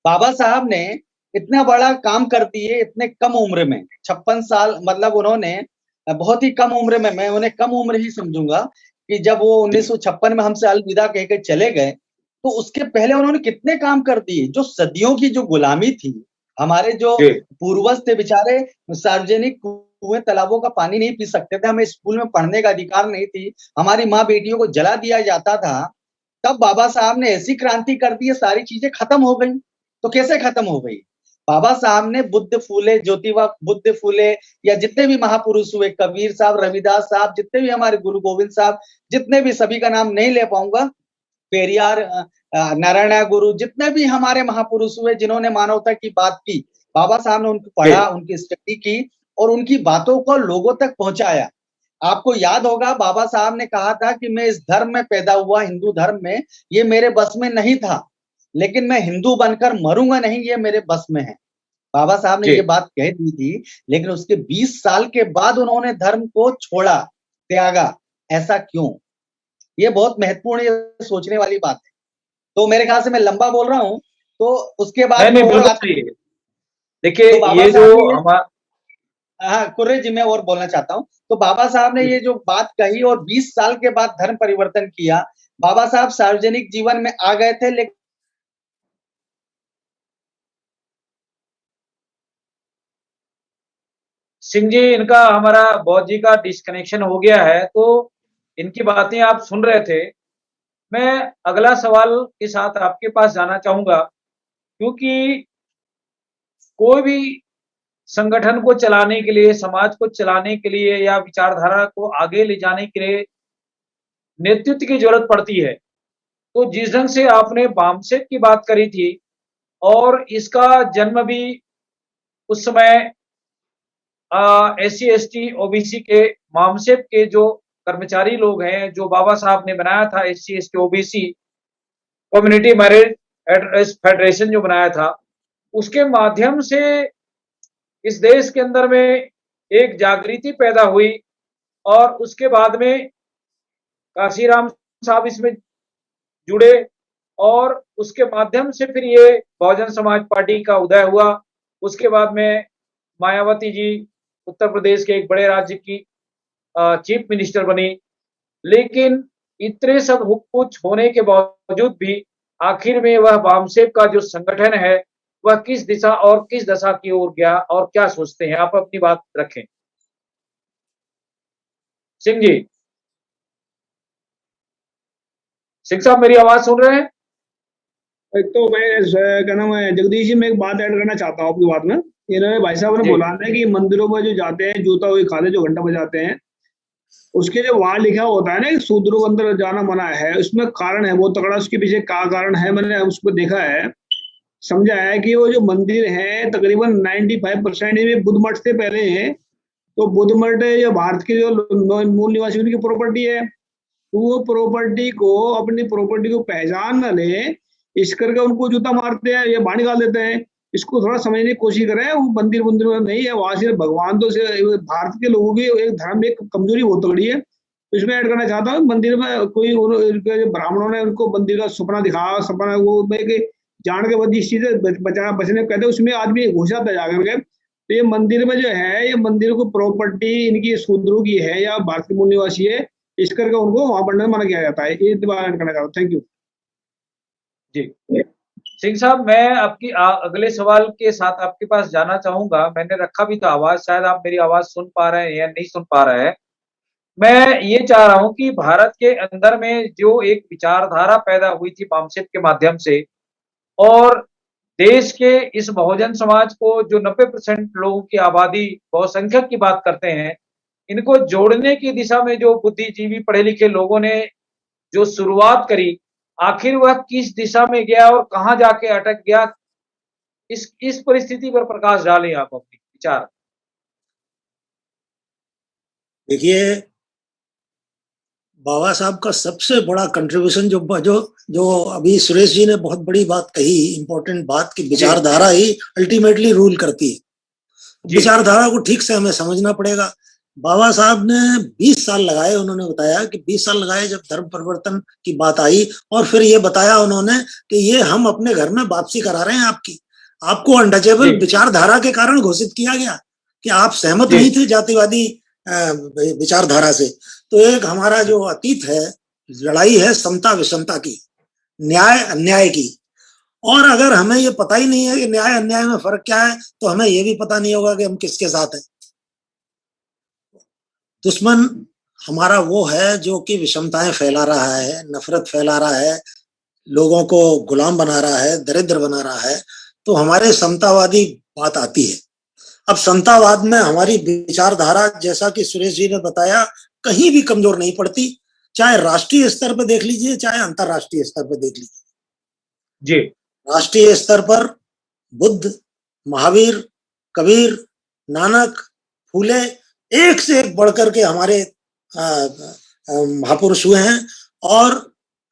बाबा साहब ने इतना बड़ा काम कर दिए इतने कम उम्र में। 56 साल मतलब उन्होंने बहुत ही कम उम्र में, मैं उन्हें कम उम्र ही समझूंगा कि जब वो 1956 में हमसे अलविदा कह के चले गए, तो उसके पहले उन्होंने कितने काम कर दिए। जो सदियों की जो गुलामी थी, हमारे जो जी पूर्वज थे बेचारे सार्वजनिक कुएं तालाबों का पानी नहीं पी सकते थे, हमें स्कूल में पढ़ने का अधिकार नहीं थी, हमारी माँ बेटियों को जला दिया जाता था। तब बाबा साहब ने ऐसी क्रांति कर दी, सारी चीजें खत्म हो गई। तो कैसे खत्म हो गई? बाबा साहब ने बुद्ध फूले, ज्योतिबा बुद्ध फूले, या जितने भी महापुरुष हुए, कबीर साहब, रविदास साहब, जितने भी हमारे गुरु गोविंद साहब, जितने भी, सभी का नाम नहीं ले पाऊंगा, पेरियार, नारायण गुरु, जितने भी हमारे महापुरुष हुए जिन्होंने मानवता की बात की, बाबा साहब ने उनको पढ़ा, उनकी स्टडी की और उनकी बातों को लोगों तक पहुंचाया। आपको याद होगा बाबा साहब ने कहा था कि मैं इस धर्म में पैदा हुआ, हिंदू धर्म में, ये मेरे बस में नहीं था, लेकिन मैं हिंदू बनकर मरूंगा नहीं, ये मेरे बस में है। बाबा साहब ने ये बात कह दी थी, लेकिन उसके 20 साल के बाद उन्होंने धर्म को छोड़ा, त्यागा। ऐसा क्यों? ये बहुत महत्वपूर्ण, ये सोचने वाली बात है। तो मेरे ख्याल से मैं लंबा बोल रहा हूँ, तो उसके बाद नहीं बिल्कुल सही है। देखिए तो बाबा ये जो साहब ने हमारा, हाँ कुर्रे जी, मैं और बोलना चाहता हूँ। तो बाबा साहब ने ये जो बात कही और 20 साल के बाद धर्म परिवर्तन किया, बाबा साहब सार्वजनिक जीवन में आ गए थे, लेकिन सिंह जी इनका हमारा बौद्ध जी का डिस्कनेक्शन हो गया है, तो इनकी बातें आप सुन रहे थे। मैं अगला सवाल के साथ आपके पास जाना चाहूंगा, क्योंकि कोई भी संगठन को चलाने के लिए, समाज को चलाने के लिए या विचारधारा को आगे ले जाने के लिए नेतृत्व की जरूरत पड़ती है। तो जिस ढंग से आपने बामसेप की बात करी थी, और इसका जन्म भी उस समय SC ST OBC के मामसेप के जो कर्मचारी लोग हैं, जो बाबा साहब ने बनाया था, SC ST OBC community marriage address federation जो बनाया था, उसके माध्यम से इस देश के अंदर में एक जागृति पैदा हुई। और उसके बाद में काशीराम साहब इसमें जुड़े, और उसके माध्यम से फिर ये बहुजन समाज पार्टी का उदय हुआ। उसके बाद में मायावती जी उत्तर प्रदेश के एक बड़े राज्य की चीफ मिनिस्टर बनी। लेकिन इतने सब कुछ होने के बावजूद भी आखिर में वह बामसेप का जो संगठन है, वह किस दिशा और किस दशा की ओर गया, और क्या सोचते हैं आप? अपनी बात रखें सिंह जी। सिंह साहब मेरी आवाज सुन रहे हैं? तो मैं क्या नाम है जगदीश जी, मैं एक बात ऐड करना चाहता हूँ आपकी बात में। इन्होंने भाई साहब ने बोला है कि मंदिरों में जो जाते हैं जूता हुई खाते, जो घंटा बजाते हैं, उसके जो वहां लिखा होता है ना कि शूद्रों के अंदर जाना मना है, उसमें कारण है बहुत तगड़ा। उसके पीछे क्या कारण है मैंने उसको देखा है, समझा है कि वो जो मंदिर है तकरीबन 95% में बुद्ध मठ से पहले हैं। तो बुद्ध मठ जो भारत के जो मूल निवासी उनकी प्रॉपर्टी है, तो वो प्रॉपर्टी को, अपनी प्रॉपर्टी को पहचान न ले, इस करके उनको जूता मारते हैं या बाहर निकाल देते हैं। इसको थोड़ा समझने की कोशिश करें। वो मंदिर में नहीं है, वहां से भगवान तो से भारत के लोगों की एक धर्म एक कमजोरी बहुत तगड़ी है। तो इसमें ऐड करना चाहता हूँ, मंदिर में कोई ब्राह्मणों ने उनको मंदिर का सपना दिखाया, सपना वो जान के बाद इस चीज से बचने कहते हैं, उसमें आदमी घुस जाता है जाकर के। तो ये मंदिर में जो है, ये मंदिर को प्रॉपर्टी इनकी शूद्रों की है या भारत के मूल निवासी है, इस करके उनको वहां पढ़ने में मना किया जाता है। ये बात ऐड करना चाहता हूँ। थैंक यू जी सिंह साहब, मैं आपकी अगले सवाल के साथ आपके पास जाना चाहूंगा। मैंने रखा भी था आवाज, शायद आप मेरी आवाज सुन पा रहे हैं या नहीं सुन पा रहे हैं। मैं ये चाह रहा हूं कि भारत के अंदर में जो एक विचारधारा पैदा हुई थी बामसेप के माध्यम से, और देश के इस बहुजन समाज को, जो 90% लोगों की आबादी बहुसंख्यक की बात करते हैं, इनको जोड़ने की दिशा में जो बुद्धिजीवी पढ़े लिखे लोगों ने जो शुरुआत करी, आखिर वह किस दिशा में गया और कहां जाके अटक गया? इस परिस्थिति पर प्रकाश डालें आप अपने विचार। देखिए, बाबा साहब का सबसे बड़ा कंट्रीब्यूशन जो अभी सुरेश जी ने बहुत बड़ी बात कही, इंपॉर्टेंट बात, कि विचारधारा ही अल्टीमेटली रूल करती है। विचारधारा को ठीक से हमें समझना पड़ेगा। बाबा साहब ने 20 साल लगाए, उन्होंने बताया कि 20 साल लगाए जब धर्म परिवर्तन की बात आई, और फिर ये बताया उन्होंने कि ये हम अपने घर में वापसी करा रहे हैं आपकी। आपको अनटचेबल जी। विचारधारा के कारण घोषित किया गया कि आप सहमत जी। नहीं थे जातिवादी विचारधारा से। तो एक हमारा जो अतीत है, लड़ाई है समता विषमता की, न्याय अन्याय की। और अगर हमें ये पता ही नहीं है कि न्याय अन्याय में फर्क क्या है, तो हमें ये भी पता नहीं होगा कि हम किसके साथ हैं। दुश्मन हमारा वो है जो कि विषमताएं फैला रहा है, नफरत फैला रहा है, लोगों को गुलाम बना रहा है, दरिद्र बना रहा है। तो हमारे समतावादी बात आती है। अब समतावाद में हमारी विचारधारा, जैसा कि सुरेश जी ने बताया, कहीं भी कमजोर नहीं पड़ती, चाहे राष्ट्रीय स्तर पर देख लीजिए, चाहे अंतरराष्ट्रीय स्तर पर देख लीजिए। जी। राष्ट्रीय स्तर पर बुद्ध, महावीर, कबीर, नानक, फूले, एक से एक बढ़कर के हमारे महापुरुष हुए हैं। और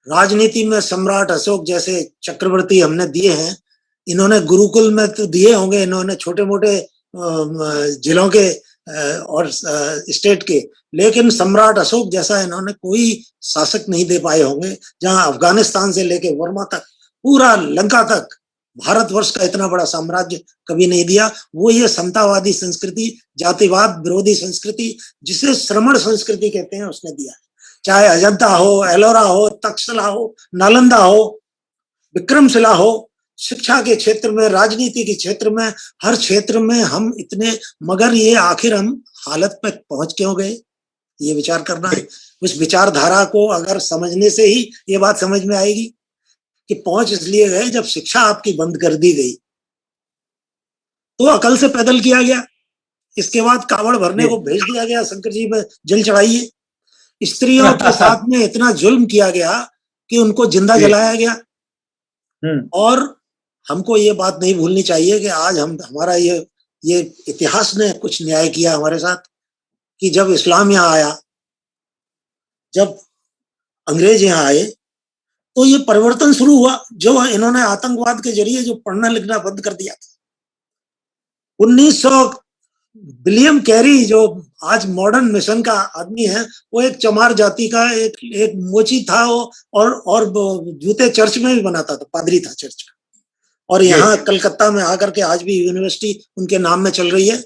राजनीति में सम्राट अशोक जैसे चक्रवर्ती हमने दिए हैं। इन्होंने गुरुकुल में तो दिए होंगे, इन्होंने छोटे मोटे जिलों के और स्टेट के, लेकिन सम्राट अशोक जैसा इन्होंने कोई शासक नहीं दे पाए होंगे, जहां अफगानिस्तान से लेके वर्मा तक, पूरा लंका तक भारतवर्ष का इतना बड़ा साम्राज्य कभी नहीं दिया। वो ये समतावादी संस्कृति, जातिवाद विरोधी संस्कृति, जिसे श्रमण संस्कृति कहते हैं, उसने दिया। चाहे अजंता हो, एलोरा हो, तक्षशिला हो, नालंदा हो, विक्रमशिला हो, शिक्षा के क्षेत्र में, राजनीति के क्षेत्र में, हर क्षेत्र में हम इतने, मगर ये आखिर हम हालत पे पहुंच क्यों गए, ये विचार करना है। उस विचारधारा को अगर समझने से ही ये बात समझ में आएगी कि पहुंच इसलिए गए जब शिक्षा आपकी बंद कर दी गई, तो अकल से पैदल किया गया। इसके बाद कावड़ भरने को भेज दिया गया, शंकर जी पे जल चढ़ाइए। स्त्रियों के साथ में इतना जुल्म किया गया कि उनको जिंदा जलाया गया। और हमको ये बात नहीं भूलनी चाहिए कि आज हम, हमारा ये इतिहास ने कुछ न्याय किया हमारे साथ कि जब इस्लाम यहाँ आया, जब अंग्रेज यहाँ आए, तो ये परिवर्तन शुरू हुआ। जो इन्होंने आतंकवाद के जरिए जो पढ़ना लिखना बंद कर दिया था, 1900, विलियम कैरी जो आज मॉडर्न मिशन का आदमी है, वो एक चमार जाति का एक मोची था वो, और जूते चर्च में भी बनाता था, पादरी था चर्च का। और यहाँ कलकत्ता में आकर के आज भी यूनिवर्सिटी उनके नाम में चल रही है,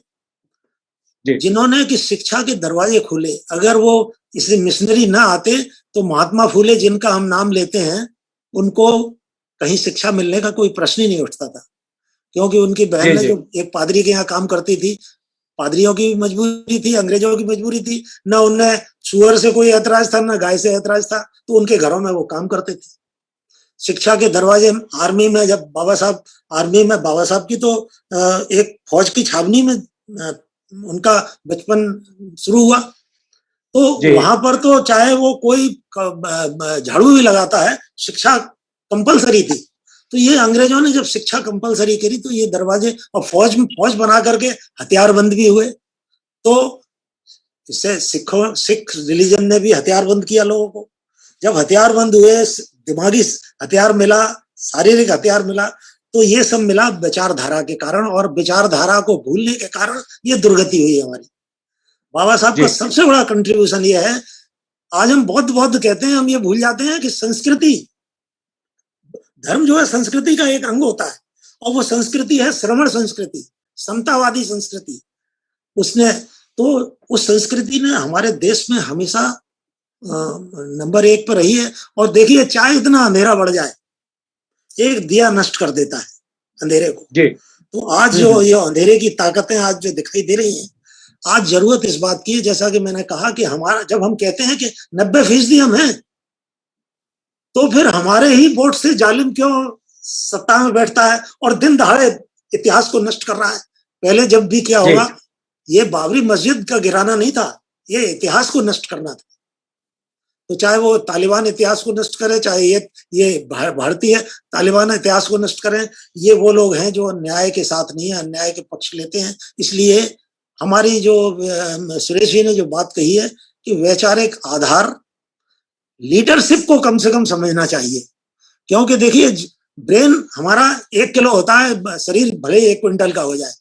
जिन्होंने कि शिक्षा के दरवाजे खोले। अगर वो इसे मिशनरी ना आते तो महात्मा फूले, जिनका हम नाम लेते हैं, उनको कहीं शिक्षा मिलने का कोई प्रश्न ही नहीं उठता था, क्योंकि उनकी बहन ने जो एक पादरी के यहाँ काम करती थी, पादरियों की भी मजबूरी थी, अंग्रेजों की मजबूरी थी, ना उनने सुअर से कोई ऐतराज था, ना गाय से ऐतराज था, तो उनके घरों में वो काम करते थे। शिक्षा के दरवाजे, आर्मी में जब बाबा साहब की तो एक फौज की छावनी में उनका बचपन शुरू हुआ। तो वहां पर तो चाहे वो कोई झाड़ू भी लगाता है, शिक्षा कंपलसरी थी। तो ये अंग्रेजों ने जब शिक्षा कंपलसरी करी, तो ये दरवाजे, और फौज बना करके हथियारबंद भी हुए। तो इससे सिख रिलीजन ने भी हथियारबंद किया लोगों को। जब हथियारबंद हुए, दिमागी हथियार मिला, शारीरिक हथियार मिला, तो ये सब मिला विचारधारा के कारण, और विचारधारा को भूलने के कारण ये दुर्गति हुई हमारी। बाबा साहब का सबसे बड़ा कंट्रीब्यूशन ये है, आज हम बौद्ध कहते हैं, हम ये भूल जाते हैं कि संस्कृति, धर्म जो है संस्कृति का एक अंग होता है, और वो संस्कृति है श्रमण संस्कृति, समतावादी संस्कृति। उसने तो उस संस्कृति ने हमारे देश में हमेशा नंबर 1 पर रही है। और देखिए, चाहे इतना अंधेरा बढ़ जाए, एक दिया नष्ट कर देता है अंधेरे को। तो आज जो ये अंधेरे की ताकतें आज जो दिखाई दे रही हैं, आज जरूरत इस बात की है, जैसा कि मैंने कहा कि हमारा, जब हम कहते हैं कि 90% हम हैं, तो फिर हमारे ही वोट से जालिम क्यों सत्ता में बैठता है और दिन दहाड़े इतिहास को नष्ट कर रहा है। पहले जब भी क्या होगा, ये बाबरी मस्जिद का गिराना नहीं था, ये इतिहास को नष्ट करना था। तो चाहे वो तालिबान इतिहास को नष्ट करे, चाहे ये भारतीय तालिबान इतिहास को नष्ट करें, ये वो लोग हैं जो न्याय के साथ नहीं है, अन्याय के पक्ष लेते हैं। इसलिए हमारी जो सुरेश जी ने जो बात कही है कि वैचारिक आधार, लीडरशिप को कम से कम समझना चाहिए। क्योंकि देखिए, ब्रेन हमारा 1 किलो होता है, शरीर भले 1 क्विंटल का हो जाए,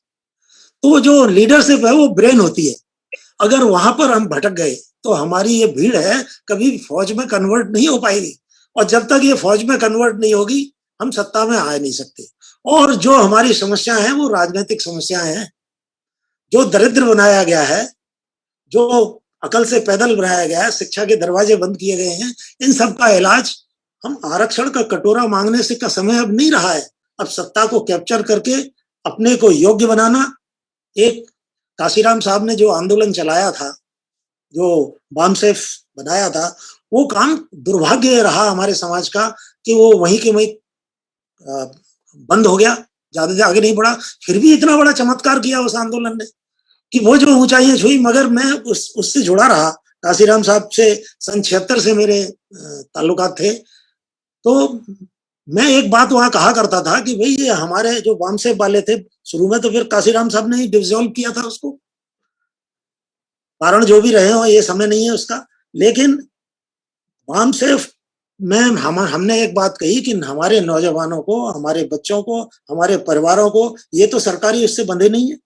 तो जो लीडरशिप है वो ब्रेन होती है। अगर वहां पर हम भटक गए तो हमारी ये भीड़ है कभी फौज में कन्वर्ट नहीं हो पाएगी, और जब तक ये फौज में कन्वर्ट नहीं होगी, हम सत्ता में आ नहीं सकते। और जो हमारी समस्याएं हैं वो राजनीतिक समस्याएं हैं। जो दरिद्र बनाया गया है, जो अकल से पैदल बनाया गया है, शिक्षा के दरवाजे बंद किए गए हैं, इन सब का इलाज हम आरक्षण का कटोरा मांगने से का समय अब नहीं रहा है। अब सत्ता को कैप्चर करके अपने को योग्य बनाना। एक काशीराम साहब ने जो आंदोलन चलाया था, जो बामसेफ बनाया था, वो काम दुर्भाग्य रहा हमारे समाज का कि वो वहीं के वहीं बंद हो गया, ज्यादा से आगे नहीं बढ़ा। फिर भी इतना बड़ा चमत्कार किया उस आंदोलन ने कि वो जो ऊंचाइयां छुई, मगर मैं उससे जुड़ा रहा। काशीराम साहब से सन 76 से मेरे ताल्लुकात थे। तो मैं एक बात वहां कहा करता था कि भाई ये हमारे जो बामसेफ वाले थे शुरू में, तो फिर काशीराम साहब ने ही डिसॉल्व किया था उसको, कारण जो भी रहे हो ये समय नहीं है उसका। लेकिन बामसेफ में हमने एक बात कही कि हमारे नौजवानों को, हमारे बच्चों को, हमारे परिवारों को, ये तो सरकारी उससे बंधे नहीं है,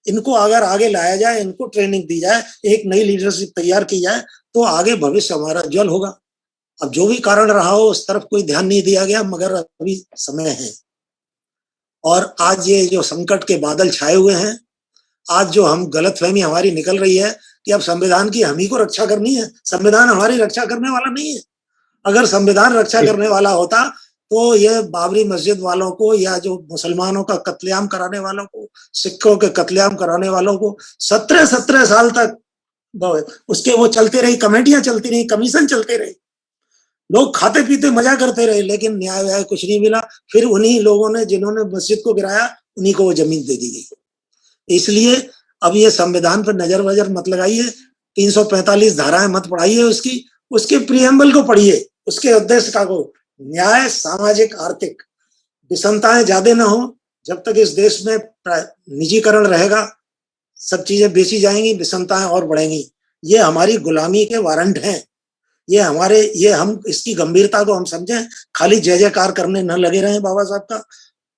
इनको अगर आगे लाया जाए, इनको ट्रेनिंग दी जाए, एक नई लीडरशिप तैयार की जाए, तो आगे भविष्य हमारा उज्जवल होगा। अब जो भी कारण रहा हो उस तरफ कोई ध्यान नहीं दिया गया, मगर अभी समय है। और आज ये जो संकट के बादल छाए हुए हैं, आज जो हम गलतफहमी हमारी निकल रही है कि अब संविधान की हम ही को रक्षा करनी है, संविधान हमारी रक्षा करने वाला नहीं है। अगर संविधान रक्षा करने वाला होता तो ये बाबरी मस्जिद वालों को, या जो मुसलमानों का कत्लेआम कराने वालों को, सिखों के कत्लेआम कराने वालों को 17 साल तक उसके वो चलते रही, कमेटियां चलती रही, कमीशन चलते रहे, लोग खाते पीते मजा करते रहे, लेकिन न्याय व्याय कुछ नहीं मिला। फिर उन्हीं लोगों ने जिन्होंने मस्जिद को गिराया, उन्हीं को वो जमीन दे दी गई। इसलिए अब ये संविधान पर नजर वजर मत लगाइए, 345 धाराएं मत पढ़ाइए उसकी, उसके प्रीएम्बल को पढ़िए, उसके उद्देश्य का को। न्याय, सामाजिक, आर्थिक विषमताएं ज्यादा ना हो। जब तक इस देश में निजीकरण रहेगा, सब चीजें बेची जाएंगी, विषमताएं और बढ़ेंगी। ये हमारी गुलामी के वारंट हैं। ये हम इसकी गंभीरता को हम समझें, खाली जय जयकार करने न लगे रहे। बाबा साहब का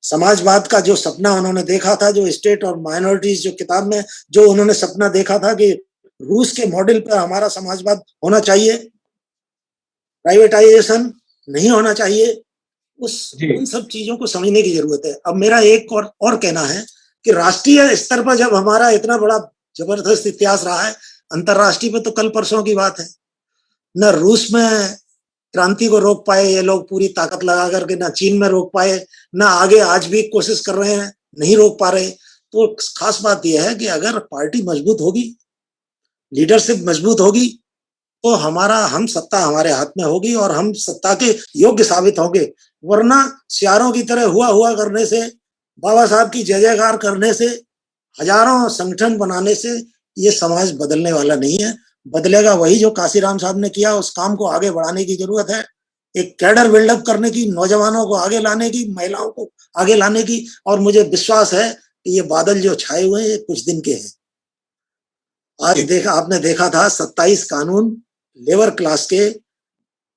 समाजवाद का जो सपना उन्होंने देखा था, जो स्टेट और माइनॉरिटीज जो किताब में जो उन्होंने सपना देखा था कि रूस के मॉडल पर हमारा समाजवाद होना चाहिए, प्राइवेटाइजेशन नहीं होना चाहिए, उन सब चीजों को समझने की जरूरत है। अब मेरा एक और कहना है कि राष्ट्रीय स्तर पर जब हमारा इतना बड़ा जबरदस्त इतिहास रहा है, अंतरराष्ट्रीय पे तो कल परसों की बात है। न रूस में क्रांति को रोक पाए ये लोग पूरी ताकत लगा करके, न चीन में रोक पाए, न आगे आज भी कोशिश कर रहे हैं, नहीं रोक पा रहे। तो खास बात यह है कि अगर पार्टी मजबूत होगी, लीडरशिप मजबूत होगी, तो हम सत्ता हमारे हाथ में होगी और हम सत्ता के योग्य साबित होंगे। वरना सियारों की तरह हुआ करने से, बाबा साहब की जय जयकार करने से, हजारों संगठन बनाने से ये समाज बदलने वाला नहीं है। बदलेगा वही जो काशीराम साहब ने किया। उस काम को आगे बढ़ाने की जरूरत है, एक कैडर बिल्डअप करने की, नौजवानों को आगे लाने की, महिलाओं को आगे लाने की। और मुझे विश्वास है कि ये बादल जो छाए हुए हैं ये कुछ दिन के हैं। आज आपने देखा था 27 कानून लेबर क्लास के,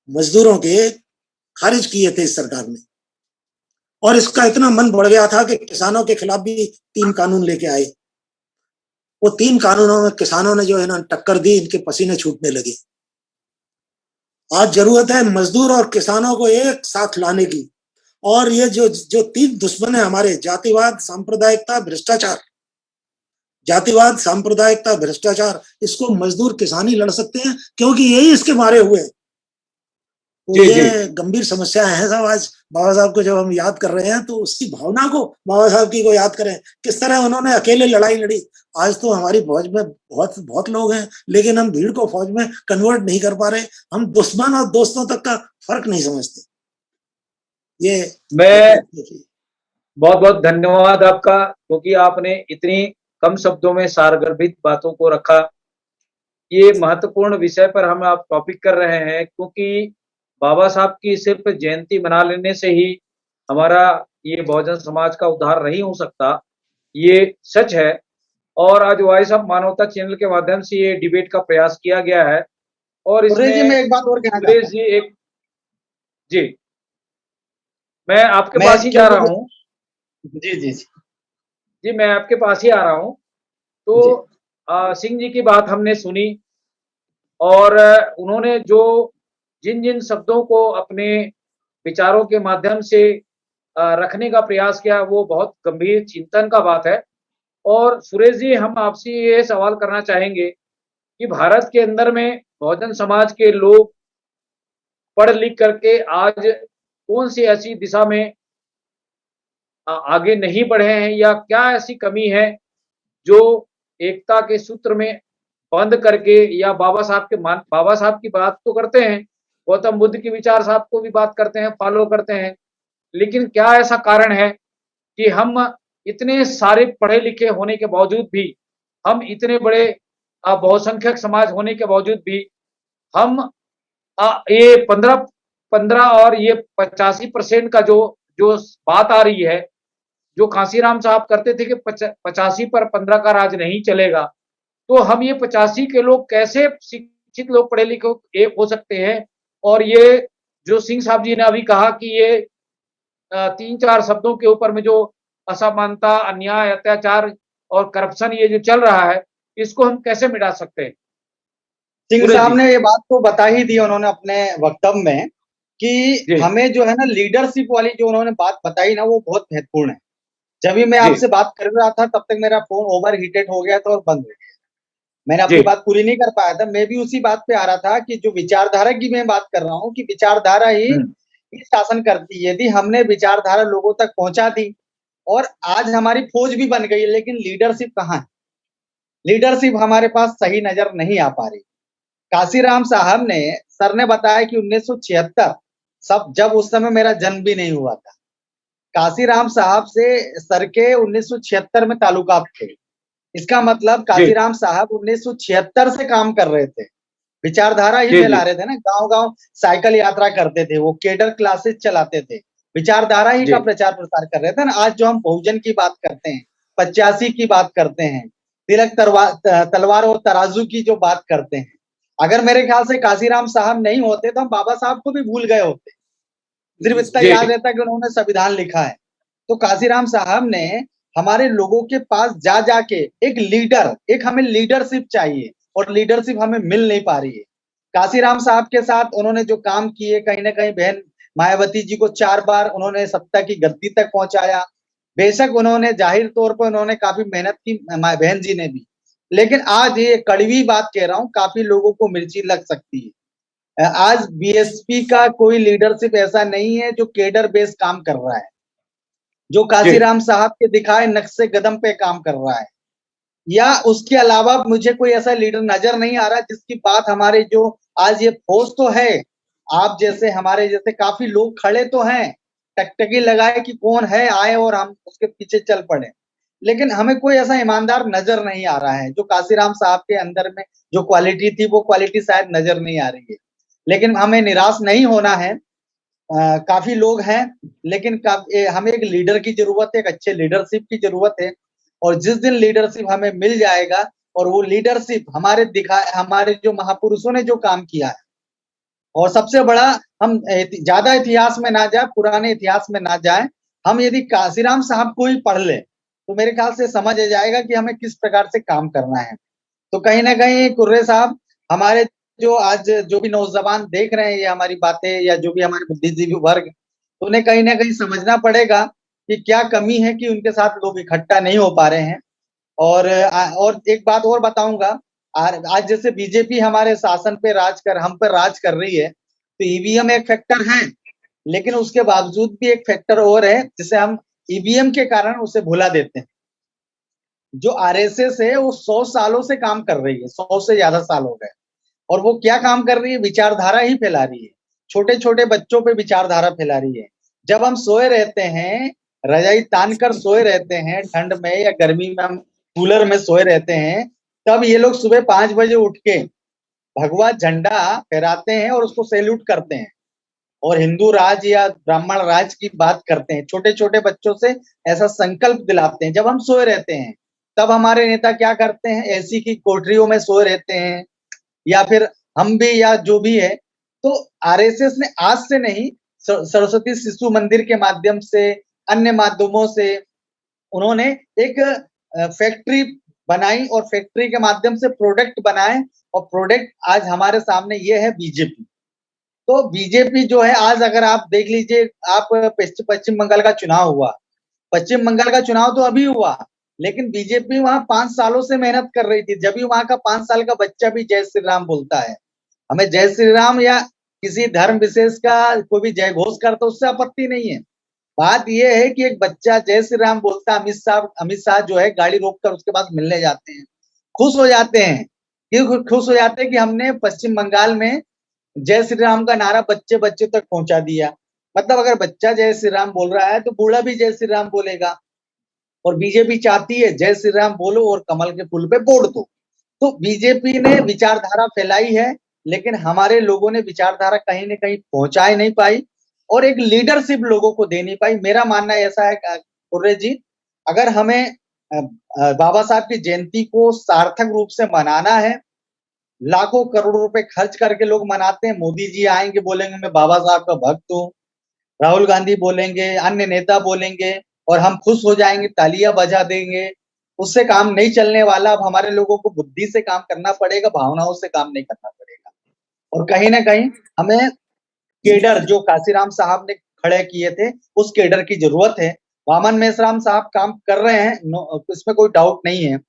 मजदूरों के खारिज किए थे इस सरकार ने, और इसका इतना मन बढ़ गया था कि किसानों के खिलाफ भी 3 कानून लेके आए। वो 3 कानूनों में किसानों ने जो है ना टक्कर दी, इनके पसीने छूटने लगे। आज जरूरत है मजदूर और किसानों को एक साथ लाने की। और ये जो 3 दुश्मन है हमारे, जातिवाद, सांप्रदायिकता, भ्रष्टाचार, जातिवाद, सांप्रदायिकता, भ्रष्टाचार, इसको मजदूर किसान ही लड़ सकते हैं, क्योंकि यही इसके मारे हुए हैं। तो ये गंभीर समस्या है सब। आज बाबा साहब को जब हम याद कर रहे हैं तो उसकी भावना को, बाबा साहब की को याद करें, किस तरह उन्होंने अकेले लड़ाई लड़ी। आज तो हमारी फौज में बहुत लोग हैं, लेकिन हम भीड़ को फौज में कन्वर्ट नहीं कर पा रहे। हम दुश्मन और दोस्तों तक का फर्क नहीं समझते। ये मैं बहुत बहुत धन्यवाद आपका, क्योंकि आपने इतनी कम शब्दों में सारगर्भित बातों को रखा। ये महत्वपूर्ण विषय पर हम आप टॉपिक कर रहे हैं, क्योंकि बाबा साहब की सिर्फ जयंती मना लेने से ही हमारा ये बहुजन समाज का उद्धार नहीं हो सकता, ये सच है। और आज वॉइस ऑफ मानवता चैनल के माध्यम से ये डिबेट का प्रयास किया गया है। और इसमें मैं एक बात और कहना सुरेश जी जी, मैं आपके पास ही जा रहा हूँ। जी, मैं आपके पास ही आ रहा हूँ। तो सिंह जी की बात हमने सुनी, और उन्होंने जो जिन शब्दों को अपने विचारों के माध्यम से रखने का प्रयास किया, वो बहुत गंभीर चिंतन का बात है। और सुरेश जी, हम आपसे ये सवाल करना चाहेंगे कि भारत के अंदर में बहुजन समाज के लोग पढ़ लिख करके आज कौन सी ऐसी दिशा में आगे नहीं बढ़े हैं, या क्या ऐसी कमी है जो एकता के सूत्र में बंद करके, या बाबा साहब की बात तो करते हैं, गौतम बुद्ध की विचार साहब को भी बात करते हैं, फॉलो करते हैं, लेकिन क्या ऐसा कारण है कि हम इतने सारे पढ़े लिखे होने के बावजूद भी, हम इतने बड़े बहुसंख्यक समाज होने के बावजूद भी, हम ये 15 और ये 85% का जो जो बात आ रही है, जो कांसीराम साहब करते थे कि 85 पर 15 का राज नहीं चलेगा, तो हम ये 85 के लोग कैसे शिक्षित लोग पढ़े लिखे एक हो सकते हैं? और ये जो सिंह साहब जी ने अभी कहा कि ये 3-4 शब्दों के ऊपर में जो असमानता, अन्याय, अत्याचार और करप्शन ये जो चल रहा है, इसको हम कैसे मिटा सकते हैं? सिंह सुरेश साहब जी। ने ये बात तो बता ही दी उन्होंने अपने वक्तव्य में कि जी, हमें जो है ना लीडरशिप वाली जो उन्होंने बात बताई ना वो बहुत महत्वपूर्ण है। जब भी मैं जी, आपसे बात कर रहा था तब तक मेरा फोन ओवर हीटेड हो गया था और बंद हो गया। मैंने जी। अपनी बात पूरी नहीं कर पाया था। मैं भी उसी बात पे आ रहा था कि जो विचारधारा की मैं बात कर रहा हूँ कि विचारधारा ही हुँ, शासन करती है। यदि हमने विचारधारा लोगों तक पहुंचा दी और आज हमारी फौज भी बन गई है, लेकिन लीडरशिप कहाँ है? लीडरशिप हमारे पास सही नजर नहीं आ पा रही। काशीराम साहब ने सर ने बताया कि 1976 सब जब उस समय मेरा जन्म भी नहीं हुआ था। काशीराम साहब से सर के 1976 में ताल्लुकात थे। इसका मतलब जी, काशीराम साहब 1976 से काम कर रहे थे। विचारधारा ही जी, फैला जी, रहे थे ना, गांव-गांव साइकिल यात्रा करते थे, वो केडर क्लासेस चलाते थे। विचारधारा ही जी, का प्रचार प्रसार कर रहे थे ना। आज जो हम बहुजन की बात करते हैं, 85 की बात करते हैं, तिलक तलवार और तराजू की जो बात करते हैं, अगर मेरे ख्याल से काशीराम साहब नहीं होते तो हम बाबा साहब को भी भूल गए होते। सिर्फ इतना जी, याद रहता कि उन्होंने संविधान लिखा है। तो काशीराम साहब ने हमारे लोगों के पास जा जाके एक हमें लीडरशिप चाहिए और लीडरशिप हमें मिल नहीं पा रही है। काशीराम साहब के साथ उन्होंने जो काम किए, कहीं ना कहीं बहन मायावती जी को 4 बार उन्होंने सत्ता की गद्दी तक पहुंचाया। बेशक उन्होंने जाहिर तौर पर उन्होंने काफी मेहनत की, बहन जी ने भी, लेकिन आज ये कड़वी बात कह रहा हूँ, काफी लोगों को मिर्ची लग सकती है। आज बीएसपी का कोई लीडरशिप ऐसा नहीं है जो केडर बेस्ड काम कर रहा है, जो जी, काशीराम साहब के दिखाए नक्शे कदम पे काम कर रहा है, या उसके अलावा मुझे कोई ऐसा लीडर नजर नहीं आ रहा जिसकी बात हमारे जो आज ये फौज तो है, आप जैसे हमारे जैसे काफी लोग खड़े तो हैं, टकटकी लगाए कि कौन है आए और हम उसके पीछे चल पड़े, लेकिन हमें कोई ऐसा ईमानदार नजर नहीं आ रहा है। जो काशीराम साहब के अंदर में जो क्वालिटी थी वो क्वालिटी शायद नजर नहीं आ रही है, लेकिन हमें निराश नहीं होना है। काफी लोग हैं, लेकिन हमें एक लीडर की जरूरत है, एक अच्छे लीडरशिप की जरूरत है। और जिस दिन लीडरशिप हमें मिल जाएगा और वो लीडरशिप हमारे जो महापुरुषों ने जो काम किया है, और सबसे बड़ा, हम ज्यादा इतिहास में ना जाए, पुराने इतिहास में ना जाए, हम यदि काशीराम साहब को ही पढ़ ले तो मेरे ख्याल से समझ आ जाएगा कि हमें किस प्रकार से काम करना है। तो कहीं ना कहीं कुर्रे साहब, हमारे जो आज जो भी नौजवान देख रहे हैं ये हमारी बातें, या जो भी हमारे बुद्धिजीवी वर्ग, तो उन्हें कहीं ना कहीं समझना पड़ेगा कि क्या कमी है कि उनके साथ लोग इकट्ठा नहीं हो पा रहे हैं। और एक बात और बताऊंगा, आज जैसे बीजेपी हमारे शासन पे हम पर राज कर रही है, तो ईवीएम एक फैक्टर है, लेकिन उसके बावजूद भी एक फैक्टर और है जिसे हम ईवीएम के कारण उसे भुला देते हैं। जो आरएसएस है वो 100 सालों से काम कर रही है, 100 से ज्यादा साल हो गए, और वो क्या काम कर रही है? विचारधारा ही फैला रही है, छोटे छोटे बच्चों पे विचारधारा फैला रही है। जब हम सोए रहते हैं, रजाई तान कर सोए रहते हैं, ठंड में या गर्मी में हम कूलर में सोए रहते हैं, तब ये लोग सुबह 5 बजे उठ के भगवा झंडा फहराते हैं और उसको सैल्यूट करते हैं, और हिंदू राज या ब्राह्मण राज की बात करते हैं। छोटे छोटे बच्चों से ऐसा संकल्प दिलाते हैं जब हम सोए रहते हैं। तब हमारे नेता क्या करते हैं? एसी की कोठरियों में सोए रहते हैं, या फिर हम भी, या जो भी है। तो आरएसएस ने आज से नहीं, सरस्वती शिशु मंदिर के माध्यम से, अन्य माध्यमों से उन्होंने एक फैक्ट्री बनाई, और फैक्ट्री के माध्यम से प्रोडक्ट बनाए, और प्रोडक्ट आज हमारे सामने ये है बीजेपी। तो बीजेपी जो है, आज अगर आप देख लीजिए, आप पश्चिम बंगाल का चुनाव हुआ, पश्चिम बंगाल का चुनाव तो अभी हुआ, लेकिन बीजेपी वहां 5 सालों से मेहनत कर रही थी। जब भी वहां का 5 साल का बच्चा भी जय श्री राम बोलता है, हमें जय श्री राम या किसी धर्म विशेष का कोई भी जय घोष करता, उससे आपत्ति नहीं है। बात यह है कि एक बच्चा जय श्री राम बोलता, अमित शाह जो है गाड़ी रोककर उसके पास मिलने जाते हैं, खुश हो जाते हैं। क्यों खुश हो जाते हैं? कि हमने पश्चिम बंगाल में जय श्री राम का नारा बच्चे बच्चे तक पहुंचा दिया। मतलब अगर बच्चा जय श्री राम बोल रहा है तो बूढ़ा भी जय श्री राम बोलेगा। और बीजेपी चाहती है जय श्री राम बोलो और कमल के फूल पे वोट दो। तो बीजेपी ने विचारधारा फैलाई है, लेकिन हमारे लोगों ने विचारधारा कहीं न कहीं पहुंचा नहीं पाई और एक लीडरशिप लोगों को दे नहीं पाई। मेरा मानना ऐसा है कुर्रे जी, अगर हमें बाबा साहब की जयंती को सार्थक रूप से मनाना है, लाखों करोड़ों रुपए खर्च करके लोग मनाते हैं। मोदी जी आएंगे, बोलेंगे मैं बाबा साहब का भक्त हूँ, राहुल गांधी बोलेंगे, अन्य नेता बोलेंगे और हम खुश हो जाएंगे, तालियां बजा देंगे। उससे काम नहीं चलने वाला। अब हमारे लोगों को बुद्धि से काम करना पड़ेगा, भावनाओं से काम नहीं करना पड़ेगा। और कहीं ना कहीं हमें केडर जो काशीराम साहब ने खड़े किए थे, उस केडर की जरूरत है। वामन मेश्राम साहब काम कर रहे हैं, इसमें कोई डाउट नहीं है,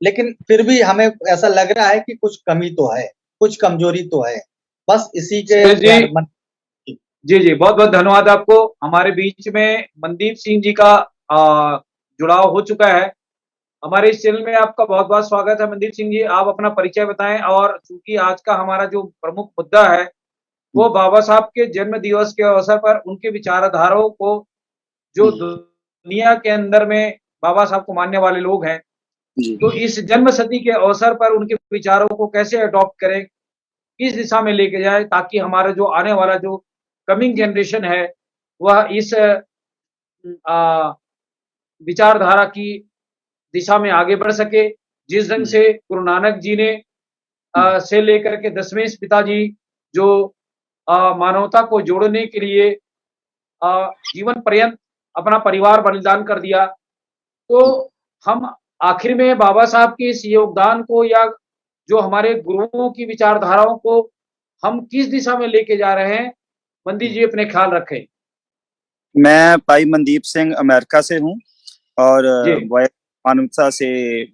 लेकिन फिर भी हमें ऐसा लग रहा है कि कुछ कमी तो है, कुछ कमजोरी तो है। बस इसी के जी बहुत बहुत धन्यवाद आपको। हमारे बीच में मनदीप सिंह जी का जुड़ाव हो चुका है। हमारे इस चैनल में आपका बहुत बहुत स्वागत है। मनदीप सिंह जी, आप अपना परिचय बताएं। और चूंकि आज का हमारा जो प्रमुख मुद्दा है वो बाबा साहब के जन्म दिवस के अवसर पर उनके विचारधाराओं को, जो दुनिया के अंदर में बाबा साहब को मानने वाले लोग हैं, तो इस जन्म शती के अवसर पर उनके विचारों को कैसे अडॉप्ट करें, किस दिशा में लेके जाए, ताकि हमारा जो आने वाला जो कमिंग जनरेशन है वह इस विचारधारा की दिशा में आगे बढ़ सके। जिस ढंग से गुरु नानक जी ने से लेकर के 10वें पिताजी जो मानवता को जोड़ने के लिए जीवन पर्यंत अपना परिवार बलिदान कर दिया, तो हम आखिर में बाबा साहब के इस योगदान को या जो हमारे गुरुओं की विचारधाराओं को हम किस दिशा में लेके जा रहे हैं, मनदीप जी अपने ख्याल रखें। मैं भाई मनदीप सिंह अमेरिका से हूँ और मानवता से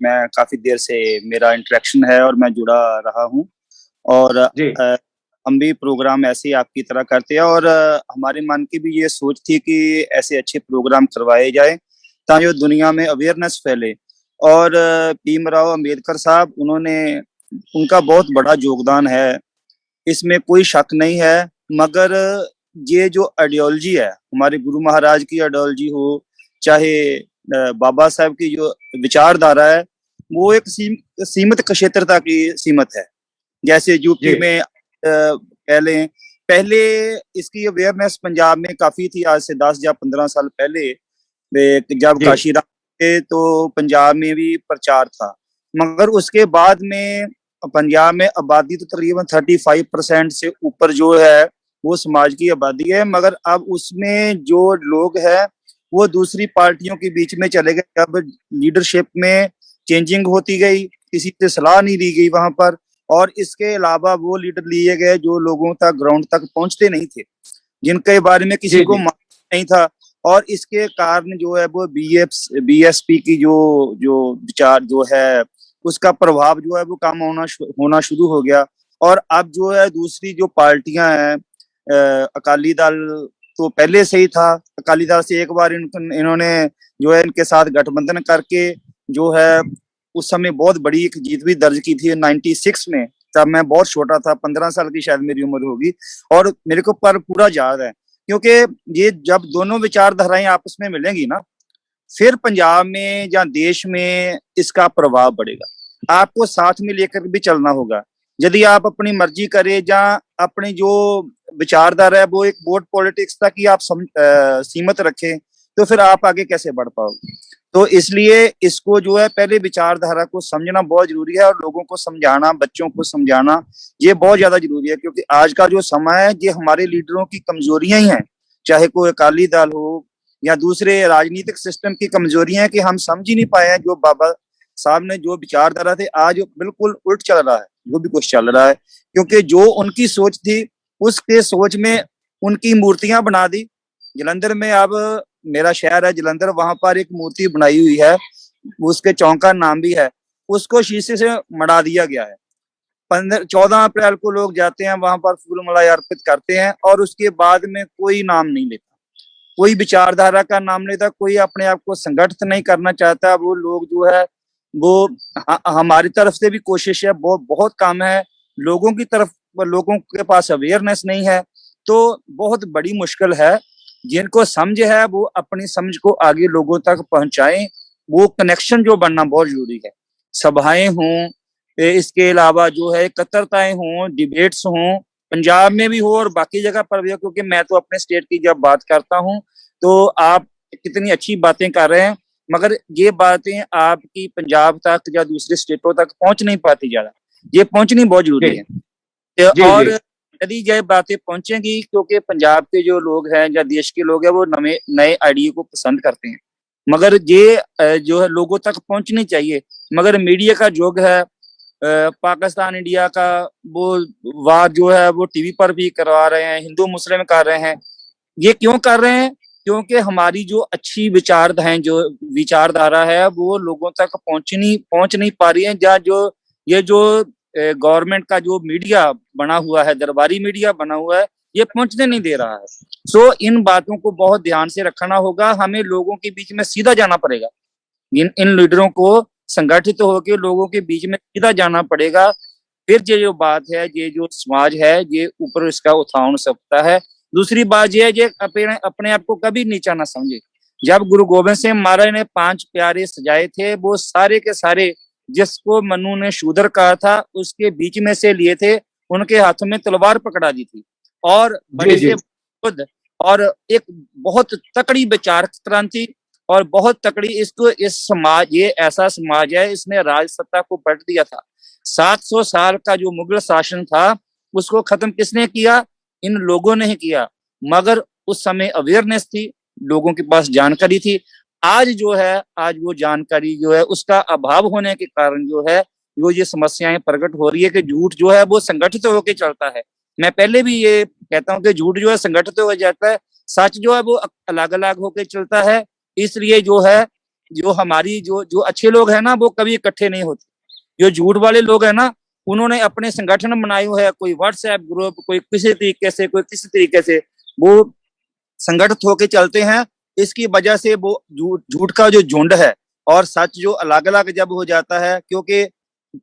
मैं काफी देर से मेरा इंटरेक्शन है और मैं जुड़ा रहा हूँ। और हम भी प्रोग्राम ऐसे ही आपकी तरह करते हैं और हमारे मन की भी ये सोच थी कि ऐसे अच्छे प्रोग्राम करवाए जाए ताकि दुनिया में अवेयरनेस फैले। और भीमराव अंबेडकर साहब, उनका बहुत बड़ा योगदान है, इसमें कोई शक नहीं है। मगर ये जो आइडियोलॉजी है, हमारे गुरु महाराज की आइडियोलॉजी हो, चाहे बाबा साहब की जो विचारधारा है, वो एक सीमित क्षेत्र तक ही सीमित है। जैसे यूपी में पहले इसकी अवेयरनेस पंजाब में काफी थी, आज से 10 या 15 साल पहले जब काशीराम थे तो पंजाब में भी प्रचार था। मगर उसके बाद में पंजाब में आबादी तो तकरीबन 35% से ऊपर जो है वो समाज की आबादी है, मगर अब उसमें जो लोग हैं वो दूसरी पार्टियों के बीच में चले गए। जब लीडरशिप में चेंजिंग होती गई, किसी से सलाह नहीं ली गई वहां पर, और इसके अलावा वो लीडर लिए गए जो लोगों तक, ग्राउंड तक पहुंचते नहीं थे, जिनके बारे में किसी को मालूम नहीं था। और इसके कारण जो है वो बीएसपी की जो विचार जो है उसका प्रभाव जो है वो कम होना शुरू हो गया। और अब जो है दूसरी जो पार्टियां हैं, अकाली दल तो पहले से ही था, अकाली दल से एक बार इन्होंने जो है इनके साथ गठबंधन करके जो है उस समय बहुत बड़ी एक जीत भी दर्ज की थी 96 में। तब मैं बहुत छोटा था, 15 साल की शायद मेरी उम्र होगी, और मेरे को पर पूरा याद है, क्योंकि ये जब दोनों विचारधाराएं आपस में मिलेंगी ना, फिर पंजाब में या देश में इसका प्रभाव बढ़ेगा। आपको साथ में लेकर भी चलना होगा। यदि आप अपनी मर्जी करें या अपनी जो विचारधारा है वो एक वोट पॉलिटिक्स तक ही आप सीमित रखें, तो फिर आप आगे कैसे बढ़ पाओगे। तो इसलिए इसको जो है पहले विचारधारा को समझना बहुत जरूरी है, और लोगों को समझाना, बच्चों को समझाना ये बहुत ज्यादा जरूरी है। क्योंकि आज का जो समय है ये हमारे लीडरों की कमजोरियां ही हैं, चाहे कोई अकाली दल हो या दूसरे राजनीतिक सिस्टम की कमजोरियां हैं कि हम समझ ही नहीं पाए हैं। जो बाबा साहब ने जो विचारधारा थे आज बिल्कुल उल्ट चल रहा है, जो भी कुछ चल रहा है, क्योंकि जो उनकी सोच थी उसके सोच में उनकी मूर्तियां बना दी। जलंधर में अब मेरा शहर है जलंधर, वहां पर एक मूर्ति बनाई हुई है, उसके चौक का नाम भी है, उसको शीशे से मढ़ा दिया गया है। 14 अप्रैल को लोग जाते हैं वहां पर, फूल माला अर्पित करते हैं और उसके बाद में कोई नाम नहीं लेता, कोई विचारधारा का नाम लेता, कोई अपने आप को संगठित नहीं करना चाहता। वो लोग जो है वो हमारी तरफ से भी कोशिश है, बहुत काम है, लोगों की तरफ, लोगों के पास अवेयरनेस नहीं है, तो बहुत बड़ी मुश्किल है। जिनको समझ है वो अपनी समझ को आगे लोगों तक पहुंचाएं, वो कनेक्शन जो बनना बहुत जरूरी है। सभाएं हों, इसके अलावा जो है एकत्रताएं हों, डिबेट्स हों, पंजाब में भी हो और बाकी जगह पर भी हो, क्योंकि मैं तो अपने स्टेट की जब बात करता हूं तो आप कितनी अच्छी बातें कर रहे हैं, मगर ये बातें आपकी पंजाब तक या दूसरे स्टेटों तक पहुंच नहीं पाती ज्यादा, ये पहुंचनी बहुत जरूरी है। और यदि ये बातें पहुंचेंगी, क्योंकि पंजाब के जो लोग हैं या देश के लोग हैं वो नए आइडिया को पसंद करते हैं, मगर ये जो है लोगों तक पहुंचनी चाहिए। मगर मीडिया का युग है, पाकिस्तान इंडिया का वो वार जो है वो टीवी पर भी करवा रहे हैं, हिंदू मुस्लिम कर रहे हैं। ये क्यों कर रहे हैं? क्योंकि हमारी जो अच्छी विचारधारा है वो लोगों तक पहुंच नहीं पा रही है। या जो गवर्नमेंट का जो मीडिया बना हुआ है, दरबारी मीडिया बना हुआ है, ये पहुंचने नहीं दे रहा है। सो इन बातों को बहुत ध्यान से रखना होगा, हमें लोगों के बीच में सीधा जाना पड़ेगा, इन लीडरों को संगठित होकर लोगों के बीच में सीधा जाना पड़ेगा। फिर ये जो बात है, ये जो समाज है, ये ऊपर इसका उत्थान हो सकता है। दूसरी बात ये है, ये अपने आप को कभी नीचा ना समझे। जब गुरु गोबिंद सिंह महाराज ने 5 प्यारे सजाए थे, वो सारे के सारे जिसको मनु ने शूद्र कहा था उसके बीच में से लिए थे, उनके हाथों में तलवार पकड़ा दी थी और बड़े से बुद्ध और एक बहुत तकड़ी विचार क्रांति और बहुत तकड़ी इस समाज, ये ऐसा समाज है, इसने राज सत्ता को पलट दिया था। 700 साल का जो मुगल शासन था उसको खत्म किसने किया? इन लोगों ने ही किया, मगर उस समय अवेयरनेस थी, लोगों के पास जानकारी थी। आज वो जानकारी जो है उसका अभाव होने के कारण जो है वो ये समस्याएं प्रकट हो रही है कि झूठ जो है वो संगठित होकर चलता है। मैं पहले भी ये कहता हूँ कि झूठ जो है संगठित हो जाता है, सच जो है वो अलग अलग होकर चलता है। इसलिए जो है, जो हमारी जो अच्छे लोग हैं ना, वो कभी इकट्ठे नहीं होते। जो झूठ वाले लोग हैं ना, उन्होंने अपने संगठन बनाए हुए हैं, कोई व्हाट्सएप ग्रुप, कोई किसी तरीके से, कोई किसी तरीके से वो संगठित होकर चलते हैं। इसकी वजह से वो झूठ का जो झुंड है और सच जो अलग अलग जब हो जाता है, क्योंकि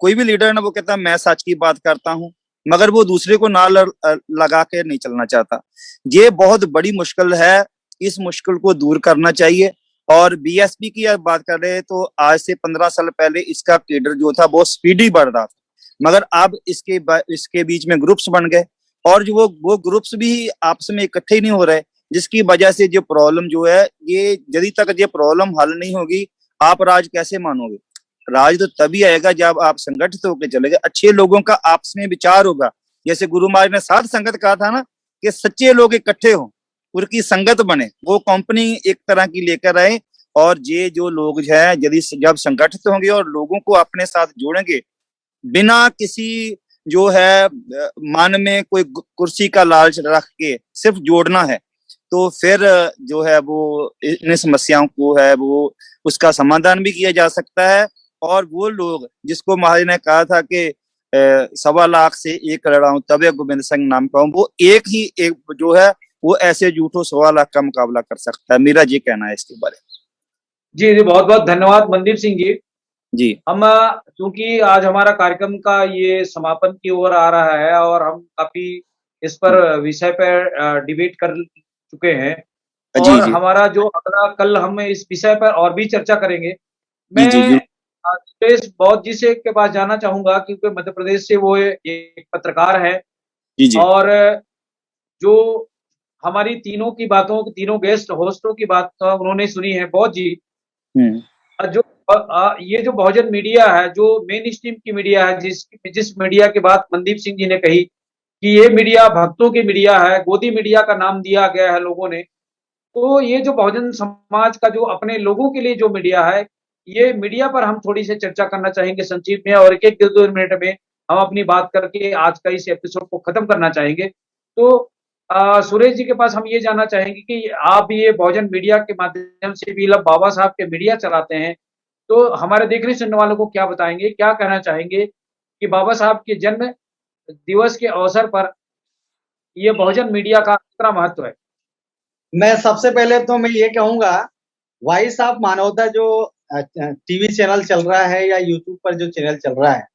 कोई भी लीडर है ना, वो कहता है मैं सच की बात करता हूँ, मगर वो दूसरे को ना लगा के नहीं चलना चाहता। ये बहुत बड़ी मुश्किल है, इस मुश्किल को दूर करना चाहिए। और बीएसपी की बात कर रहे हैं तो आज से 15 साल पहले इसका कैडर जो था वो स्पीडी बढ़ रहा था, मगर अब इसके बीच में ग्रुप्स बन गए और जो वो ग्रुप्स भी आपस में इकट्ठे नहीं हो रहे, जिसकी वजह से जो प्रॉब्लम जो है, ये यदि तक ये प्रॉब्लम हल नहीं होगी, आप राज कैसे मानोगे? राज तो तभी आएगा जब आप संगठित होकर चलेंगे, अच्छे लोगों का आपस में विचार होगा। जैसे गुरु महाराज ने साध संगत कहा था ना, कि सच्चे लोग इकट्ठे हों, उनकी संगत बने, वो कंपनी एक तरह की लेकर आए। और ये जो लोग हैं यदि जब संगठित होंगे और लोगों को अपने साथ जोड़ेंगे, बिना किसी जो है मन में कोई कुर्सी का लालच रख के सिर्फ जोड़ना है, तो फिर जो है वो इन समस्याओं को है वो उसका समाधान भी किया जा सकता है। और वो लोग जिसको महाराज ने कहा था कि 1.25 लाख से एक लड़ाऊं तबे गोविंद सिंह नाम पाऊं, वो एक जो है वो ऐसे झूठों 1.25 लाख का मुकाबला कर सकता है। मेरा ये कहना है इसके बारे में। जी बहुत बहुत धन्यवाद मनदीप सिंह जी। जी हम चूंकि आज हमारा कार्यक्रम का ये समापन की ओर आ रहा है और हम काफी इस पर विषय पर डिबेट कर चुके हैं, और जी हमारा जो अगला कल हम इस विषय पर और भी चर्चा करेंगे। जी जी मैं सुरेश बौद्ध जी से के पास जाना चाहूंगा, क्योंकि मध्य प्रदेश से वो एक पत्रकार है जी जी और जो हमारी तीनों गेस्ट होस्टों की बात उन्होंने सुनी है। बौद्ध जी, जो ये जो बहुजन मीडिया है, जो मेन स्ट्रीम की मीडिया है, जिस मीडिया की बात मनदीप सिंह जी ने कही कि ये मीडिया भक्तों की मीडिया है, गोदी मीडिया का नाम दिया गया है लोगों ने, तो ये जो बहुजन समाज का जो अपने लोगों के लिए जो मीडिया है, ये मीडिया पर हम थोड़ी सी चर्चा करना चाहेंगे संक्षिप्त में, और एक 2 मिनट में हम अपनी बात करके आज का इस एपिसोड को खत्म करना चाहेंगे। तो सुरेश जी के पास हम ये जानना चाहेंगे कि आप ये बहुजन मीडिया के माध्यम से भी बाबा साहब के मीडिया चलाते हैं, तो हमारे देखने सुनने वालों को क्या बताएंगे, क्या कहना चाहेंगे कि बाबा साहब के जन्म दिवस के अवसर पर ये बहुजन मीडिया का कितना महत्व है? मैं सबसे पहले तो मैं ये कहूंगा, वॉइस ऑफ मानवता जो टीवी चैनल चल रहा है या यूट्यूब पर जो चैनल चल रहा है,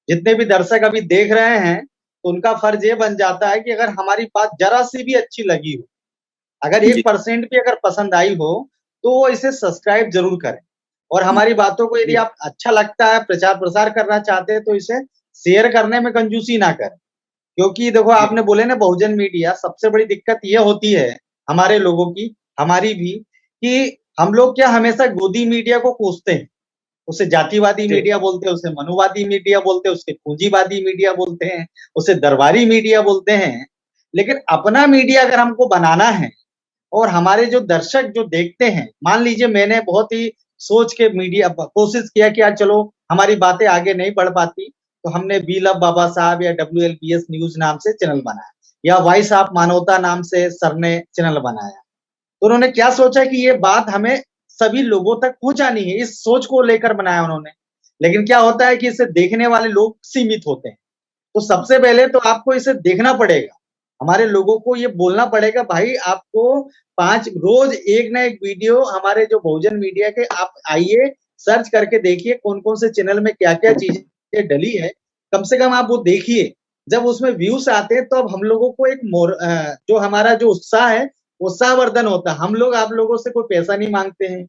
जितने भी दर्शक अभी देख रहे हैं, तो उनका फर्ज ये बन जाता है कि अगर हमारी बात जरा सी भी अच्छी लगी हो, अगर 1% भी अगर पसंद आई हो, तो वो इसे सब्सक्राइब जरूर करें। और हमारी बातों को यदि आप अच्छा लगता है, प्रचार प्रसार करना चाहते हैं, तो इसे शेयर करने में कंजूसी ना करें। क्योंकि देखो, आपने बोले ना बहुजन मीडिया, सबसे बड़ी दिक्कत ये होती है हमारे लोगों की, हमारी भी, कि हम लोग क्या हमेशा गोदी मीडिया को कोसते हैं। उसे जातिवादी मीडिया बोलते हैं, उसे मनुवादी मीडिया बोलते हैं, उसके पूंजीवादी मीडिया बोलते हैं, उसे दरबारी मीडिया बोलते हैं। लेकिन अपना मीडिया अगर हमको बनाना है, और हमारे जो दर्शक जो देखते हैं, मान लीजिए मैंने बहुत ही सोच के मीडिया कोशिश किया कि यार चलो हमारी बातें आगे नहीं बढ़ पाती, तो हमने वी लव बाबा साहब या WLBS न्यूज नाम से चैनल बनाया, या वॉइस ऑफ मानवता नाम से सर ने चैनल बनाया। तो उन्होंने क्या सोचा कि ये बात हमें सभी लोगों तक पहुंचानी है, इस सोच को लेकर बनाया उन्होंने। लेकिन क्या होता है कि इसे देखने वाले लोग सीमित होते हैं। तो सबसे पहले तो आपको इसे देखना पड़ेगा, हमारे लोगों को ये बोलना पड़ेगा, भाई आपको 5 रोज एक ना एक वीडियो हमारे जो बहुजन मीडिया के आप आइए, सर्च करके देखिए कौन कौन से चैनल में क्या क्या चीजें डली है, कम से कम आप वो देखिए। जब उसमें व्यूज आते हैं, तो अब हम लोगों को एक जो हमारा जो उत्साह है, उत्साहवर्धन होता है। हम लोग आप लोगों से कोई पैसा नहीं मांगते हैं,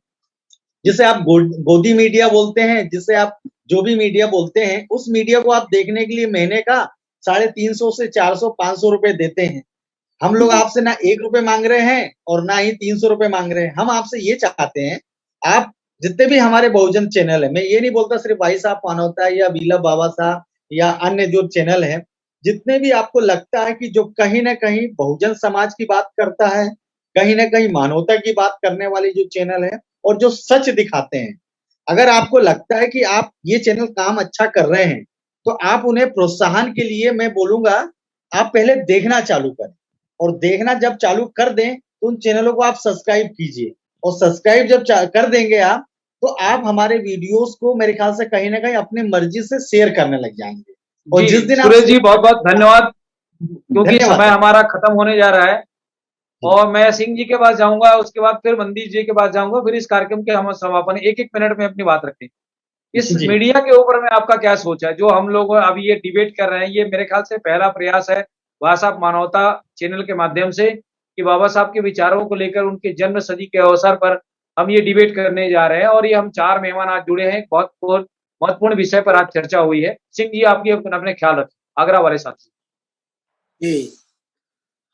जिसे आप गोदी मीडिया बोलते हैं, जिसे आप जो भी मीडिया बोलते हैं, उस मीडिया को आप देखने के लिए महीने का 350 से 400 500 रुपए देते हैं। हम लोग आपसे ना 1 रुपए मांग रहे हैं और ना ही 300 रुपए मांग रहे हैं। हम आपसे ये चाहते हैं, आप जितने भी हमारे बहुजन चैनल है, मैं ये नहीं बोलता सिर्फ भाई साहब मानवता या वीला बाबा साहब या अन्य जो चैनल है, जितने भी आपको लगता है कि जो कहीं ना कहीं बहुजन समाज की बात करता है, कहीं ना कहीं मानवता की बात करने वाली जो चैनल है, और जो सच दिखाते हैं, अगर आपको लगता है कि आप ये चैनल काम अच्छा कर रहे हैं, तो आप उन्हें प्रोत्साहन के लिए मैं बोलूंगा, आप पहले देखना चालू करें। और देखना जब चालू कर दें, तो उन चैनलों को आप सब्सक्राइब कीजिए। और सब्सक्राइब जब कर देंगे आप, तो आप हमारे वीडियोस को मेरे ख्याल से कहीं ना कहीं अपनी मर्जी से शेयर करने लग जाएंगे। और जिस दिन सुरेश जी बहुत बहुत धन्यवाद, क्योंकि समय हमारा खत्म होने जा रहा है। और मैं सिंह जी के पास जाऊंगा, उसके बाद फिर मंदिर जी के पास जाऊंगा, फिर इस कार्यक्रम के हम समापन 1-1 मिनट में अपनी बात रखें। इस मीडिया के ऊपर में आपका क्या सोच है, जो हम लोग अभी ये डिबेट कर रहे हैं? ये मेरे ख्याल से पहला प्रयास है वॉइस ऑफ मानवता चैनल के माध्यम से, कि बाबा साहब के विचारों को लेकर उनके जन्म सदी के अवसर पर हम ये डिबेट करने जा रहे हैं। और ये हम 4 मेहमान आज जुड़े हैं, बहुत महत्वपूर्ण विषय पर आज चर्चा हुई है। सिंह जी, आपकी अपने ख्याल रखें, आगरा वाले साथी। जी,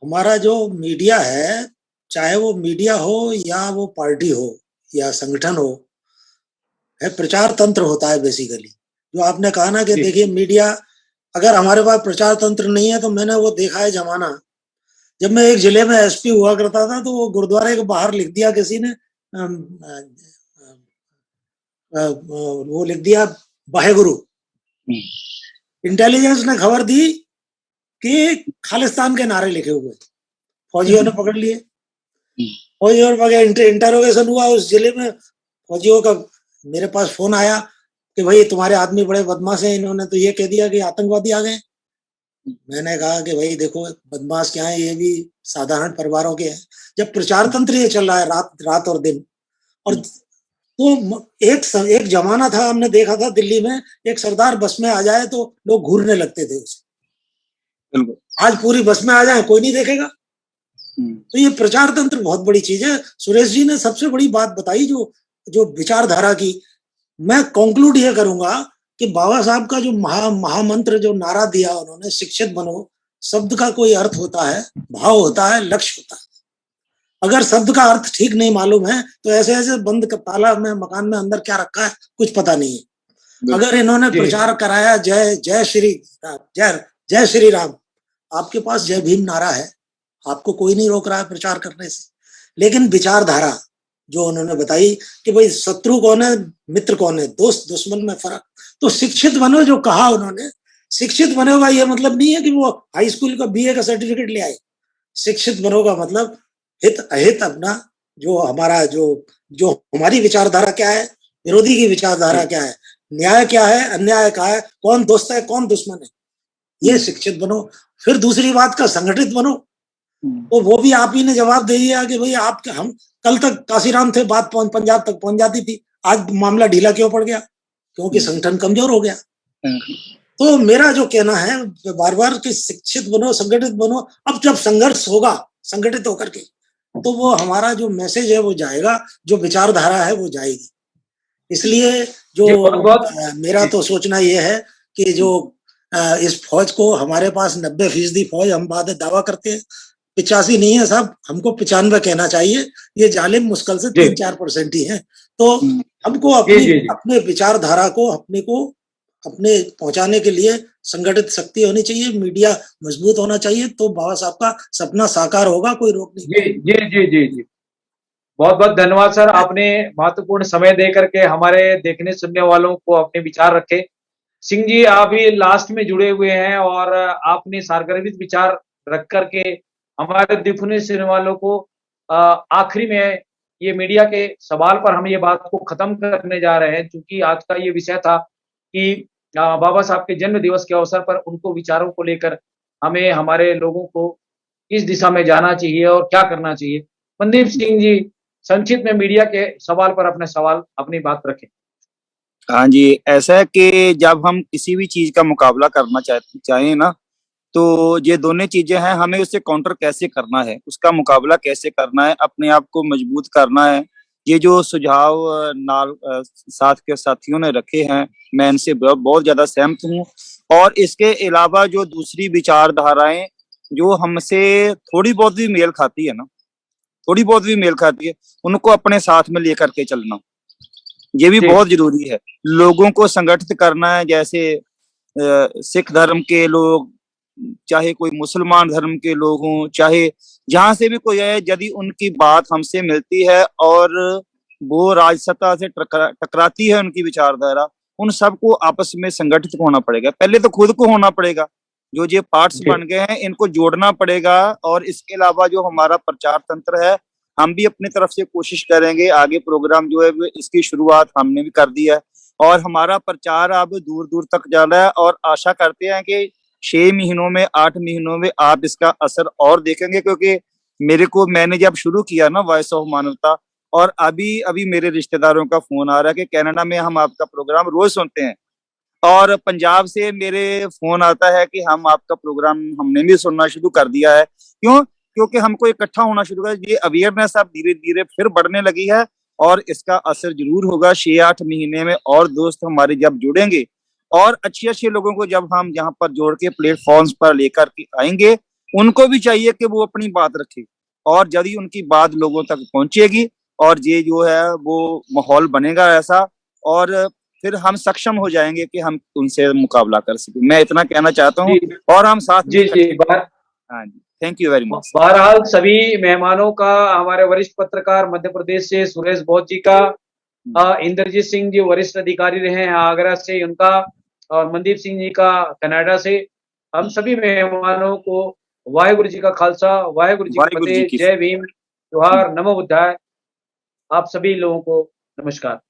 हमारा जो मीडिया है, चाहे वो मीडिया हो या वो पार्टी हो या संगठन हो, है प्रचार तंत्र होता है बेसिकली। जो आपने कहा ना कि देखिए मीडिया, अगर हमारे पास प्रचार तंत्र नहीं है, तो मैंने वो देखा है जमाना, जब मैं एक जिले में SP हुआ करता था, तो वो गुरुद्वारे के बाहर लिख दिया किसी ने, वो लिख दिया वाहेगुरु। इंटेलिजेंस ने खबर दी कि खालिस्तान के नारे लिखे हुए, फौजियों ने पकड़ लिए। फौजियों ने पकड़, इंटरोगेशन हुआ उस जिले में फौजियों का। मेरे पास फोन आया कि भाई तुम्हारे आदमी बड़े बदमाश हैं, इन्होंने तो ये कह दिया कि आतंकवादी आ गए। मैंने कहा कि भाई देखो, बदमाश क्या है, ये भी साधारण परिवारों के हैं। जब प्रचार तंत्र ये चल रहा है रात और दिन, और तो एक जमाना था, हमने देखा था दिल्ली में, एक सरदार बस में आ जाए तो लोग घूरने लगते थे उसे। आज पूरी बस में आ जाए कोई नहीं देखेगा। तो ये प्रचार तंत्र बहुत बड़ी चीज है। सुरेश जी ने सबसे बड़ी बात बताई जो विचारधारा की। मैं कंक्लूड ये करूंगा कि बाबा साहब का जो महामंत्र, जो नारा दिया उन्होंने, शिक्षित बनो, शब्द का कोई अर्थ होता है, भाव होता है, लक्ष्य होता है। अगर शब्द का अर्थ ठीक नहीं मालूम है, तो ऐसे ऐसे बंद ताला में मकान में अंदर क्या रखा है कुछ पता नहीं है। अगर इन्होंने प्रचार कराया जय श्री राम, आपके पास जय भीम नारा है, आपको कोई नहीं रोक रहा है प्रचार करने से। लेकिन विचारधारा जो उन्होंने बताई कि भाई शत्रु कौन है, मित्र कौन है, दोस्त दुश्मन में फर्क, तो शिक्षित बनो, जो कहा उन्होंने, शिक्षित बने होगा, ये मतलब नहीं है कि वो हाई स्कूल का BA का सर्टिफिकेट ले आए। शिक्षित बनो का मतलब हित अहित अपना जो हमारा जो हमारी विचारधारा क्या है, विरोधी की विचारधारा क्या है, न्याय क्या है, अन्याय क्या है, कौन दोस्त है कौन दुश्मन है, ये शिक्षित बनो। फिर दूसरी बात का संगठित बनो, तो वो भी आप ही ने जवाब दे दिया कि भाई आप हम कल तक काशीराम थे, बात पंजाब तक पहुंच जाती थी, आज मामला ढीला क्यों पड़ गया? क्योंकि संगठन कमजोर हो गया। तो मेरा जो कहना है बार बार कि शिक्षित बनो, संगठित बनो। अब जब संघर्ष होगा संगठित होकर के, तो वो हमारा जो मैसेज है वो जाएगा, जो विचारधारा है वो जाएगी। इसलिए जो मेरा तो सोचना ये है कि जो इस फौज को, हमारे पास 90% फौज, हम बाद दावा करते हैं 85 नहीं है साहब, हमको 95 कहना चाहिए। ये जालिम मुश्किल से 3-4% ही है। तो हमको अपने विचारधारा को अपने पहुंचाने के लिए संगठित शक्ति होनी चाहिए, मीडिया मजबूत होना चाहिए, तो बाबा साहब का सपना साकार होगा, कोई रोक नहीं। जी। बहुत बहुत धन्यवाद सर, आपने महत्वपूर्ण समय दे करके हमारे देखने सुनने वालों को अपने विचार रखे। सिंह जी, आप भी लास्ट में जुड़े हुए हैं और आपने सारगर्भित विचार रख करके हमारे देखने सुनने वालों को आखिरी में ये मीडिया के सवाल पर हम ये बात को खत्म करने जा रहे हैं, क्योंकि आज का ये विषय था कि बाबा साहब के जन्म दिवस के अवसर पर उनको विचारों को लेकर हमें, हमारे लोगों को किस दिशा में जाना चाहिए और क्या करना चाहिए। मनदीप सिंह जी, संक्षिप्त में मीडिया के सवाल पर अपनी बात रखें। हाँ जी, ऐसा है कि जब हम किसी भी चीज का मुकाबला करना चाहें ना, तो ये दोनों चीजें हैं, हमें उससे काउंटर कैसे करना है, उसका मुकाबला कैसे करना है, अपने आप को मजबूत करना है। ये जो सुझाव साथ के साथियों ने रखे हैं, मैं इनसे बहुत ज्यादा सहमत हूँ। और इसके अलावा जो दूसरी विचारधाराएं जो हमसे थोड़ी बहुत भी मेल खाती है ना, थोड़ी बहुत भी मेल खाती है, उनको अपने साथ में लेकर के चलना, ये भी बहुत जरूरी है। लोगों को संगठित करना है, जैसे सिख धर्म के लोग, चाहे कोई मुसलमान धर्म के लोग हों, चाहे जहां से भी कोई है, यदि उनकी बात हमसे मिलती है और वो राजसत्ता से टकराती है उनकी विचारधारा, उन सबको आपस में संगठित होना पड़ेगा। पहले तो खुद को होना पड़ेगा, जो ये पार्ट्स बन गए हैं इनको जोड़ना पड़ेगा। और इसके अलावा जो हमारा प्रचार तंत्र है, हम भी अपनी तरफ से कोशिश करेंगे। आगे प्रोग्राम जो है इसकी शुरुआत हमने भी कर दी है और हमारा प्रचार अब दूर दूर तक जा रहा है, और आशा करते हैं कि 6 महीनों में, 8 महीनों में आप इसका असर और देखेंगे। क्योंकि मैंने जब शुरू किया ना वॉइस ऑफ मानवता, और अभी मेरे रिश्तेदारों का फोन आ रहा है कि कनाडा में हम आपका प्रोग्राम रोज सुनते हैं, और पंजाब से मेरे फोन आता है कि हम आपका प्रोग्राम हमने भी सुनना शुरू कर दिया है। क्यों? क्योंकि हमको इकट्ठा होना शुरू कर, ये अवेयरनेस अब धीरे धीरे फिर बढ़ने लगी है, और इसका असर जरूर होगा। 6-8 महीने में और दोस्त हमारे जब जुड़ेंगे, और अच्छे लोगों को जब हम यहाँ पर जोड़ के प्लेटफॉर्म्स पर लेकर के आएंगे, उनको भी चाहिए कि वो अपनी बात रखे, और यदि उनकी बात लोगों तक पहुंचेगी और ये जो है वो माहौल बनेगा ऐसा, और फिर हम सक्षम हो जाएंगे कि हम उनसे मुकाबला कर सके। मैं इतना कहना चाहता हूँ, और हम साथ में। हाँ जी, थैंक यू वेरी मच। बहरहाल सभी मेहमानों का, हमारे वरिष्ठ पत्रकार मध्य प्रदेश से सुरेश बोध जी का, इंद्रजीत सिंह जी वरिष्ठ अधिकारी रहे हैं आगरा से, उनका, और मनदीप सिंह जी का कनाडा से, हम सभी मेहमानों को वाहेगुरु जी का खालसा, वाहेगुरु जी की फतेह, जय भीम, जोहार, नमो बुद्धाय। आप सभी लोगों को नमस्कार।